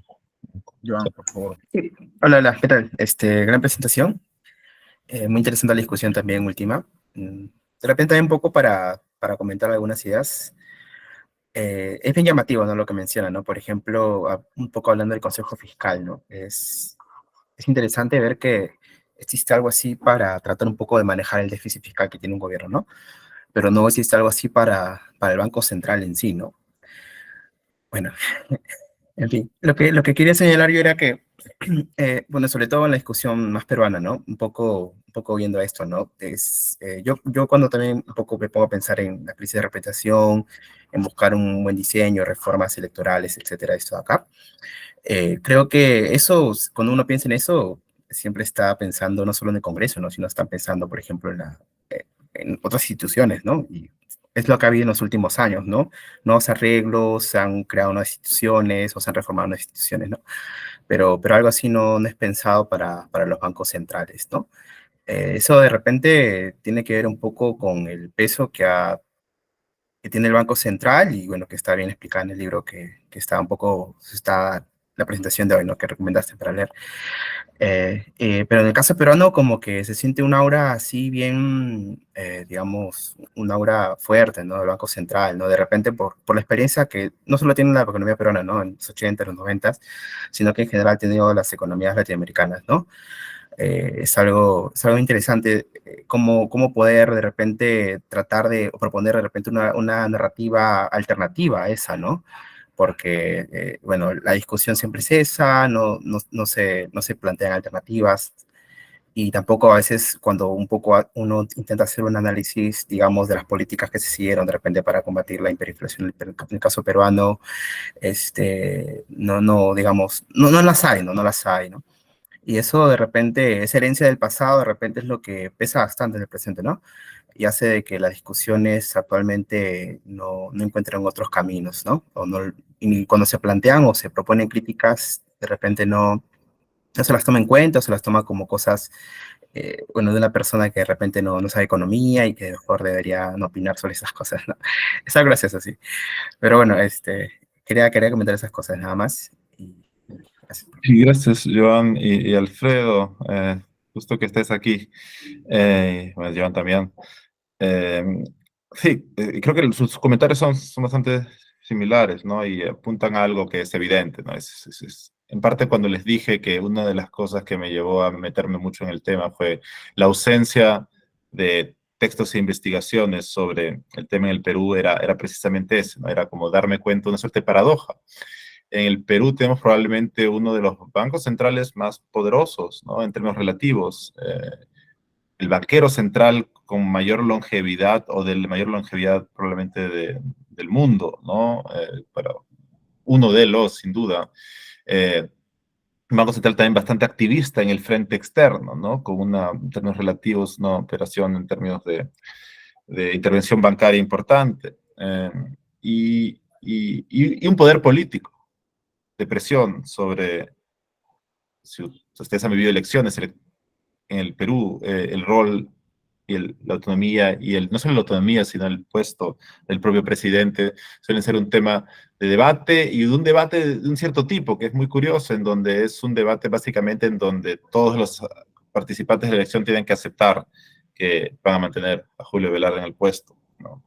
Joan, por favor. Sí. Hola, hola, ¿qué tal? Gran presentación. Muy interesante la discusión también última. De repente hay un poco para comentar algunas ideas. Es bien llamativo, ¿no? Lo que menciona, ¿no? Por ejemplo, un poco hablando del Consejo Fiscal, ¿no? Es interesante ver que existe algo así para tratar un poco de manejar el déficit fiscal que tiene un gobierno, ¿no? Pero no existe algo así para el Banco Central en sí, ¿no? Bueno, en fin, lo que quería señalar yo era que, bueno, sobre todo en la discusión más peruana, ¿no? Un poco viendo esto, ¿no? Yo cuando también un poco me pongo a pensar en la crisis de representación, en buscar un buen diseño, reformas electorales, etcétera, esto de acá, creo que eso, cuando uno piensa en eso, siempre está pensando no solo en el Congreso, ¿no? Sino está pensando, por ejemplo, en otras instituciones, ¿no? Y es lo que ha habido en los últimos años, ¿no? Nuevos arreglos, se han creado nuevas instituciones o se han reformado nuevas instituciones, ¿no? Pero algo así no es pensado para los bancos centrales, ¿no? Eso de repente tiene que ver un poco con el peso que tiene el Banco Central y bueno, que está bien explicado en el libro que está un poco, está la presentación de hoy, ¿no? Que recomendaste para leer. Pero en el caso peruano como que se siente un aura así bien, digamos, un aura fuerte, ¿no? Del Banco Central, ¿no? De repente por la experiencia que no solo tiene la economía peruana, ¿no? En los 80, los 90, sino que en general ha tenido las economías latinoamericanas, ¿no? Es algo interesante cómo poder de repente tratar de o proponer de repente una narrativa alternativa a esa, ¿no? Porque, bueno, la discusión siempre es esa, no se plantean alternativas y tampoco a veces cuando un poco uno intenta hacer un análisis, digamos, de las políticas que se siguieron de repente para combatir la hiperinflación en el caso peruano, digamos, no las hay, no las hay, ¿no? Y eso de repente, esa herencia del pasado, de repente es lo que pesa bastante en el presente, ¿no? Y hace de que las discusiones actualmente no encuentren otros caminos, ¿no? Y cuando se plantean o se proponen críticas, de repente no se las toma en cuenta o se las toma como cosas, bueno, de una persona que de repente no sabe economía y que mejor debería no opinar sobre esas cosas, ¿no? Es algo gracioso, sí. Pero bueno, quería comentar esas cosas nada más. Y gracias. Sí, gracias, Joan y Alfredo. Justo que estés aquí. Bueno, Joan también. Eh, sí, creo que sus comentarios son bastante similares, ¿no? Y apuntan a algo que es evidente, ¿no? En parte cuando les dije que una de las cosas que me llevó a meterme mucho en el tema fue la ausencia de textos e investigaciones sobre el tema en el Perú, era precisamente eso, ¿no? Era como darme cuenta, una suerte de paradoja. En el Perú tenemos probablemente uno de los bancos centrales más poderosos, ¿no? En términos relativos. El banquero central con mayor longevidad o de mayor longevidad probablemente del mundo, ¿no? Uno de los, sin duda. un Banco Central también bastante activista en el frente externo, ¿no? Con en términos relativos, una operación en términos de intervención bancaria importante. Y un poder político de presión sobre, si ustedes han vivido elecciones en el Perú, el rol y la autonomía, no solo la autonomía, sino el puesto del propio presidente, suelen ser un tema de debate y de un debate de un cierto tipo, que es muy curioso, en donde es un debate básicamente en donde todos los participantes de la elección tienen que aceptar que van a mantener a Julio Velarde en el puesto, ¿no?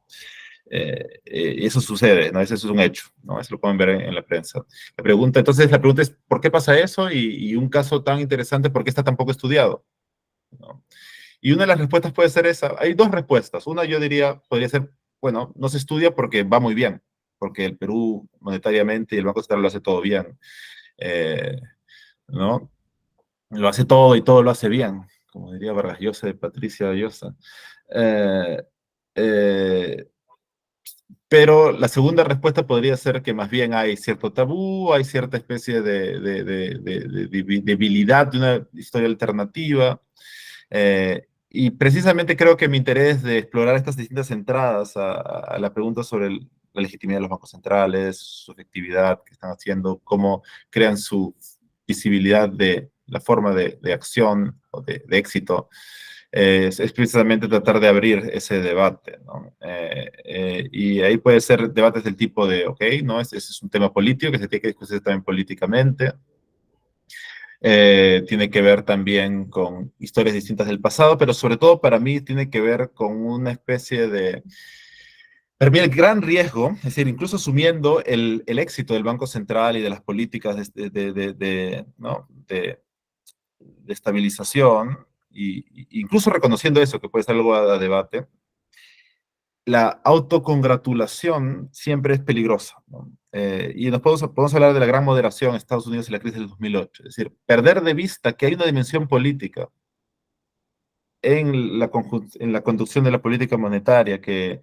Eso sucede, ¿no? Eso es un hecho, ¿no? Eso lo pueden ver en la prensa. Entonces, la pregunta es, ¿por qué pasa eso? Y un caso tan interesante, ¿por qué está tan poco estudiado? ¿No? Y una de las respuestas puede ser esa. Hay dos respuestas. Una, yo diría, podría ser, bueno, no se estudia porque va muy bien, porque el Perú monetariamente y el Banco Central lo hace todo bien, ¿no? Lo hace todo y todo lo hace bien, como diría Vargas Llosa de Patricia Llosa. Eh, eh, pero la segunda respuesta podría ser que más bien hay cierto tabú, hay cierta especie de debilidad de una historia alternativa. Y precisamente creo que mi interés de explorar estas distintas entradas a la pregunta sobre la legitimidad de los bancos centrales, su efectividad que están haciendo, cómo crean su visibilidad de la forma de acción o de éxito, es precisamente tratar de abrir ese debate, ¿no? Y ahí puede ser debates del tipo de, ok, ¿no? Ese es un tema político que se tiene que discutir también políticamente. Tiene que ver también con historias distintas del pasado, pero sobre todo para mí tiene que ver con una especie de... Para mí el gran riesgo, es decir, incluso asumiendo el éxito del Banco Central y de las políticas ¿no? de estabilización, incluso reconociendo eso, que puede ser algo a debate, la autocongratulación siempre es peligrosa, ¿no? Y nos podemos hablar de la gran moderación en Estados Unidos y la crisis del 2008. Es decir, perder de vista que hay una dimensión política en la conducción de la política monetaria, que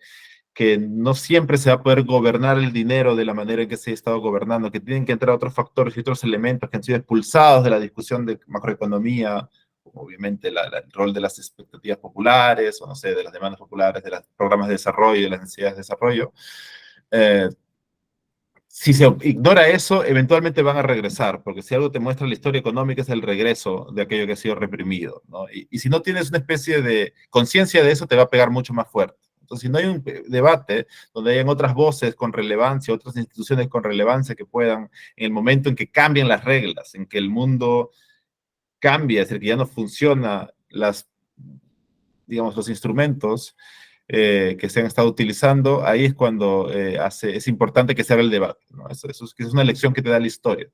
no siempre se va a poder gobernar el dinero de la manera en que se ha estado gobernando, que tienen que entrar otros factores y otros elementos que han sido expulsados de la discusión de macroeconomía, como obviamente el rol de las expectativas populares, o no sé, de las demandas populares, de los programas de desarrollo, de las necesidades de desarrollo. Si se ignora eso, eventualmente van a regresar, porque si algo te muestra la historia económica es el regreso de aquello que ha sido reprimido, ¿no? Y si no tienes una especie de conciencia de eso, te va a pegar mucho más fuerte. Entonces, si no hay un debate donde hayan otras voces con relevancia, otras instituciones con relevancia que puedan, en el momento en que cambien las reglas, en que el mundo cambia, es decir, que ya no funcionan digamos, los instrumentos que se han estado utilizando, ahí es cuando es importante que se haga el debate, ¿no? Eso es una lección que te da la historia,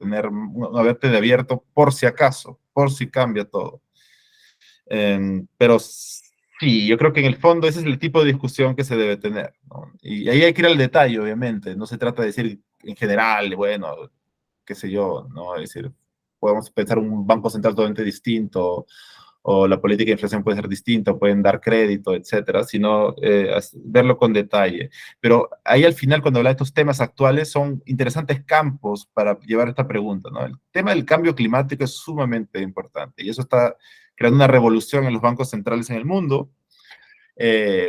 haberte de abierto por si acaso, por si cambia todo. Pero sí, yo creo que en el fondo ese es el tipo de discusión que se debe tener, ¿no? Y ahí hay que ir al detalle, obviamente, no se trata de decir en general, bueno, qué sé yo, ¿no? Es decir, podemos pensar un banco central totalmente distinto, o la política de inflación puede ser distinta, pueden dar crédito, etcétera, sino verlo con detalle. Pero ahí al final, cuando habla de estos temas actuales, son interesantes campos para llevar esta pregunta, ¿no? El tema del cambio climático es sumamente importante, y eso está creando una revolución en los bancos centrales en el mundo,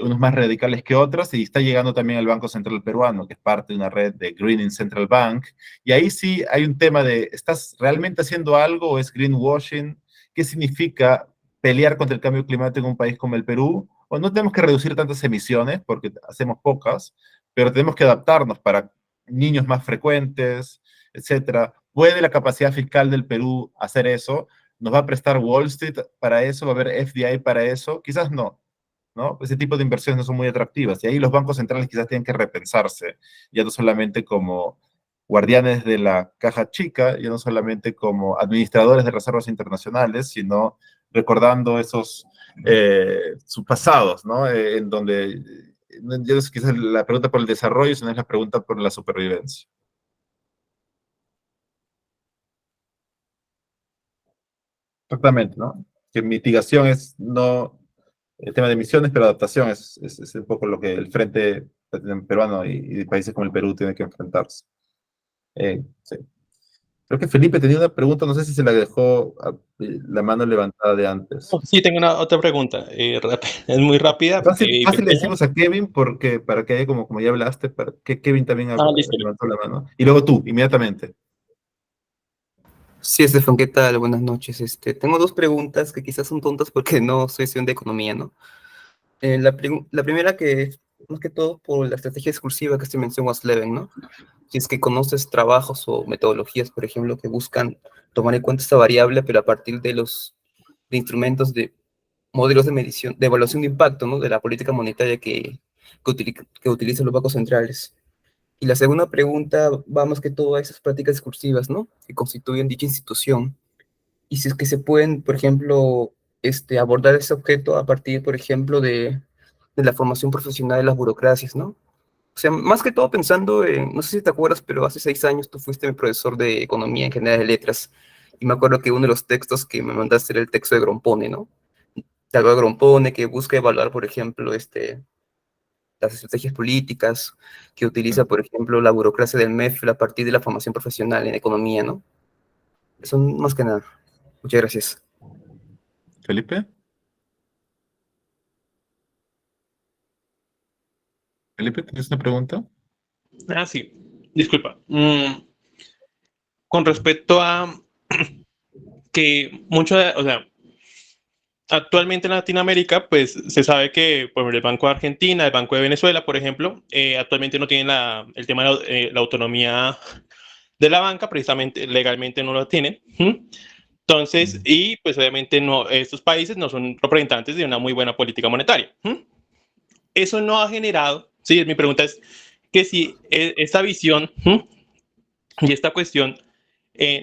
unos más radicales que otros, y está llegando también al Banco Central Peruano, que es parte de una red de Greening Central Bank, y ahí sí hay un tema de, ¿estás realmente haciendo algo o es greenwashing? ¿Qué significa pelear contra el cambio climático en un país como el Perú? O no tenemos que reducir tantas emisiones, porque hacemos pocas, pero tenemos que adaptarnos para niños más frecuentes, etcétera. ¿Puede la capacidad fiscal del Perú hacer eso? ¿Nos va a prestar Wall Street para eso? ¿Va a haber FDI para eso? Quizás no, ¿no? Ese tipo de inversiones no son muy atractivas, y ahí los bancos centrales quizás tienen que repensarse, ya no solamente como guardianes de la caja chica, ya no solamente como administradores de reservas internacionales, sino recordando sus pasados, ¿no? En donde yo no sé, quizás la pregunta por el desarrollo, sino es la pregunta por la supervivencia. Exactamente, ¿no? Que mitigación es no el tema de emisiones, pero adaptación es un poco lo que el frente peruano y países como el Perú tienen que enfrentarse. Sí. Creo que Felipe tenía una pregunta, no sé si se la dejó la mano levantada de antes. Sí, tengo una otra pregunta. Es muy rápida y Fácil le pequeña. decimos a Kevin, porque para que haya como ya hablaste, para que Kevin también Listo. levantó la mano. Y luego tú, inmediatamente. Sí, Estefan, ¿qué tal? Buenas noches. Tengo dos preguntas que quizás son tontas porque no soy estudiante de economía, ¿no? La primera que, más que todo, por la estrategia exclusiva que se mencionó Sleven, ¿no? Si es que conoces trabajos o metodologías, por ejemplo, que buscan tomar en cuenta esta variable, pero a partir de instrumentos de modelos de medición, de evaluación de impacto, ¿no? De la política monetaria que utilizan los bancos centrales. Y la segunda pregunta va más que todo a esas prácticas excursivas, ¿no? Que constituyen dicha institución. Y si es que se pueden, por ejemplo, abordar ese objeto a partir, por ejemplo, de la formación profesional de las burocracias, ¿no? O sea, más que todo pensando en, no sé si te acuerdas, pero hace 6 años tú fuiste mi profesor de economía en general de letras. Y me acuerdo que uno de los textos que me mandaste era el texto de Grompone, ¿no? De Álvaro Grompone, que busca evaluar, por ejemplo, las estrategias políticas que utiliza, por ejemplo, la burocracia del MEF a partir de la formación profesional en economía, ¿no? Eso más que nada. Muchas gracias. Felipe. Felipe, ¿tienes una pregunta? Sí. Disculpa. Con respecto a que o sea, actualmente en Latinoamérica, pues se sabe que por ejemplo, el Banco de Argentina, el Banco de Venezuela, por ejemplo, actualmente no tienen el tema de la autonomía de la banca, precisamente legalmente no lo tienen. Entonces, y pues obviamente no, estos países no son representantes de una muy buena política monetaria. Eso no ha generado, sí, mi pregunta es que si esta visión y esta cuestión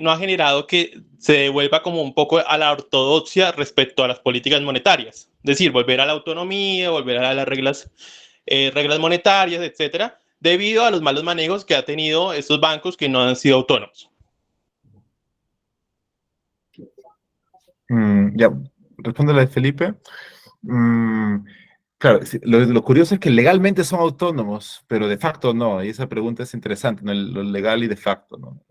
no ha generado que se devuelva como un poco a la ortodoxia respecto a las políticas monetarias, es decir, volver a la autonomía, volver a las reglas monetarias, etcétera, debido a los malos manejos que ha tenido estos bancos que no han sido autónomos. Ya, responde la de Felipe. Claro, sí, lo curioso es que legalmente son autónomos, pero de facto no, y esa pregunta es interesante, ¿no? Lo legal y de facto, ¿no?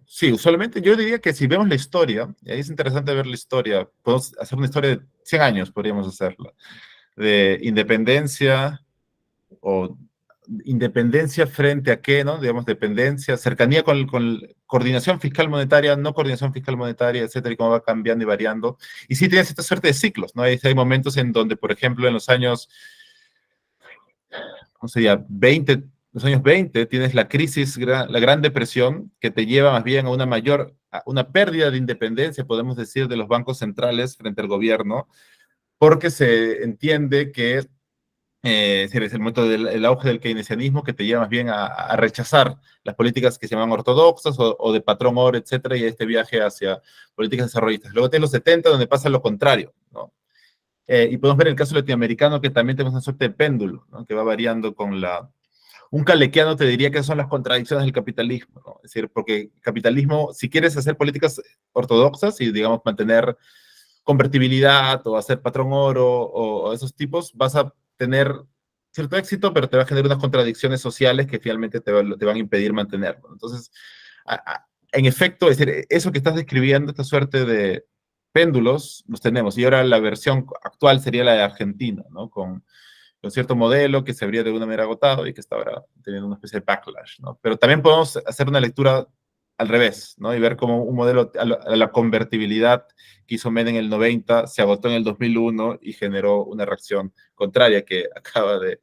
Sí, usualmente yo diría que si vemos la historia, y ahí es interesante ver la historia, podemos hacer una historia de 100 años, podríamos hacerla, de independencia o independencia frente a qué, ¿no? Digamos, dependencia, cercanía con coordinación fiscal monetaria, no coordinación fiscal monetaria, etcétera, y cómo va cambiando y variando. Y sí tiene cierta suerte de ciclos, ¿no? Hay momentos en donde, por ejemplo, en los años, ¿cómo sería? Los años 20 tienes la crisis, la Gran Depresión, que te lleva más bien a una pérdida de independencia, podemos decir, de los bancos centrales frente al gobierno, porque se entiende que es el momento del auge del keynesianismo que te lleva más bien a rechazar las políticas que se llaman ortodoxas o de patrón oro, etcétera, y este viaje hacia políticas desarrollistas. Luego tienes los 70, donde pasa lo contrario, ¿no? Y podemos ver el caso latinoamericano, que también tenemos una suerte de péndulo, ¿no? Que va variando con la... Un calequiano te diría que son las contradicciones del capitalismo, ¿no? Es decir, porque el capitalismo, si quieres hacer políticas ortodoxas y, digamos, mantener convertibilidad o hacer patrón oro o esos tipos, vas a tener cierto éxito, pero te va a generar unas contradicciones sociales que finalmente te van a impedir mantenerlo. Entonces, en efecto, es decir, eso que estás describiendo, esta suerte de péndulos, los tenemos. Y ahora la versión actual sería la de Argentina, ¿no? Con cierto modelo que se habría de alguna manera agotado y que está ahora teniendo una especie de backlash, ¿no? Pero también podemos hacer una lectura al revés, ¿no? Y ver cómo un modelo a la convertibilidad que hizo Menem en el 90 se agotó en el 2001 y generó una reacción contraria que acaba de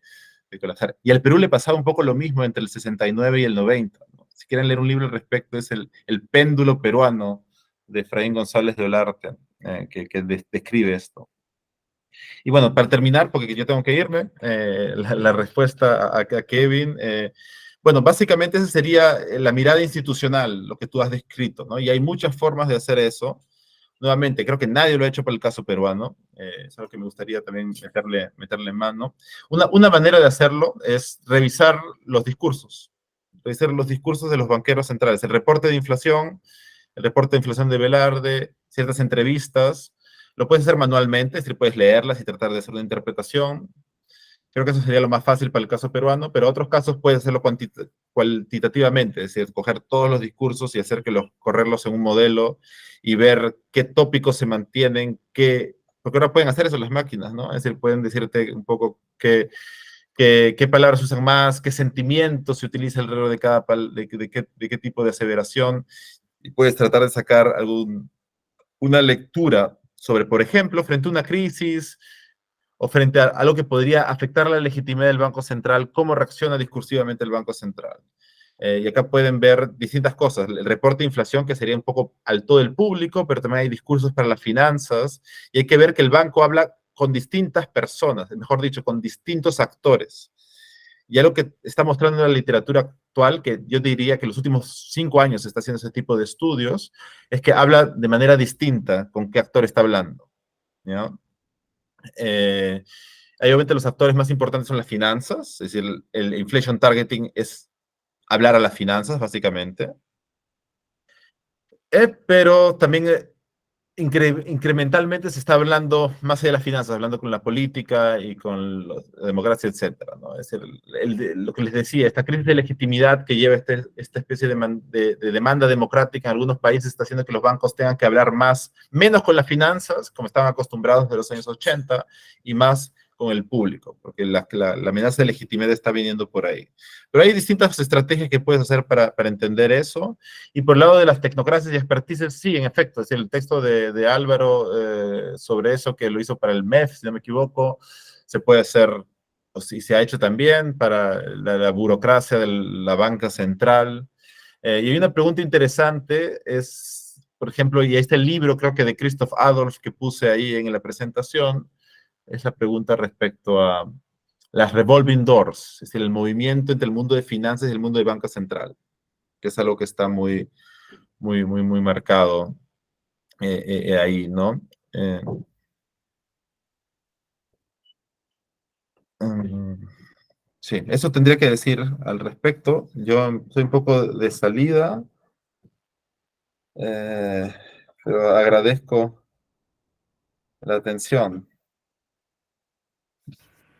colapsar. Y al Perú le pasaba un poco lo mismo entre el 69 y el 90, ¿no? Si quieren leer un libro al respecto, es el péndulo peruano de Efraín González de Olarte, que describe esto. Y bueno, para terminar, porque yo tengo que irme, la respuesta a Kevin, bueno, básicamente esa sería la mirada institucional, lo que tú has descrito, ¿no? Y hay muchas formas de hacer eso. Nuevamente, creo que nadie lo ha hecho para el caso peruano, es algo que me gustaría también meterle en mano. Una manera de hacerlo es revisar los discursos de los banqueros centrales, el reporte de inflación de Velarde, ciertas entrevistas, lo puedes hacer manualmente, es decir, puedes leerlas y tratar de hacer una interpretación. Creo que eso sería lo más fácil para el caso peruano, pero otros casos puedes hacerlo cualitativamente, es decir, coger todos los discursos y correrlos en un modelo y ver qué tópicos se mantienen, porque ahora pueden hacer eso las máquinas, ¿no? Es decir, pueden decirte un poco qué palabras se usan más, qué sentimientos se utiliza alrededor de qué tipo de aseveración, y puedes tratar de sacar una lectura sobre, por ejemplo, frente a una crisis o frente a algo que podría afectar la legitimidad del Banco Central, cómo reacciona discursivamente el Banco Central. Y acá pueden ver distintas cosas. El reporte de inflación, que sería un poco al todo el público, pero también hay discursos para las finanzas, y hay que ver que el banco habla con distintas personas, mejor dicho, con distintos actores. Y algo que está mostrando en la literatura actual, que yo diría que en los últimos 5 años se está haciendo ese tipo de estudios, es que habla de manera distinta con qué actor está hablando, ¿no? Obviamente los actores más importantes son las finanzas, es decir, el inflation targeting es hablar a las finanzas, básicamente. Pero también incrementalmente se está hablando más allá de las finanzas, hablando con la política y con la democracia, etcétera, ¿no? Es decir, lo que les decía, esta crisis de legitimidad que lleva esta especie de demanda democrática en algunos países está haciendo que los bancos tengan que hablar menos con las finanzas, como estaban acostumbrados de los años 80, y más con el público, porque la amenaza de legitimidad está viniendo por ahí. Pero hay distintas estrategias que puedes hacer para entender eso. Y por el lado de las tecnocracias y expertices, sí, en efecto, es decir, el texto de Álvaro sobre eso, que lo hizo para el MEF, si no me equivoco, se puede hacer, o si se ha hecho también para la burocracia de la banca central. Y hay una pregunta interesante, por ejemplo, y este libro, creo que de Christoph Adolf, que puse ahí en la presentación, es la pregunta respecto a las revolving doors, es decir, el movimiento entre el mundo de finanzas y el mundo de banca central, que es algo que está muy marcado ahí, ¿no? Sí, eso tendría que decir al respecto. Yo soy un poco de salida, pero agradezco la atención.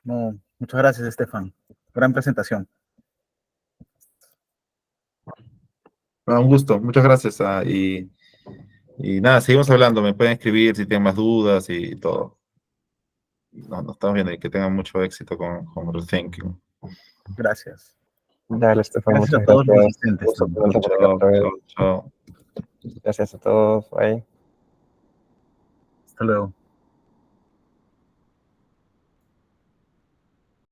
No, muchas gracias, Estefan. Gran presentación. Un gusto, muchas gracias. Y nada, seguimos hablando, me pueden escribir si tienen más dudas y todo. Nos estamos viendo y que tengan mucho éxito con Rethinking. Gracias. Dale, Estefan, Gracias a muchas todos los gracias. asistentes. Gusto tenerte por acá Chao, otra vez. chao, chao. Gracias a todos. Bye. Hasta luego.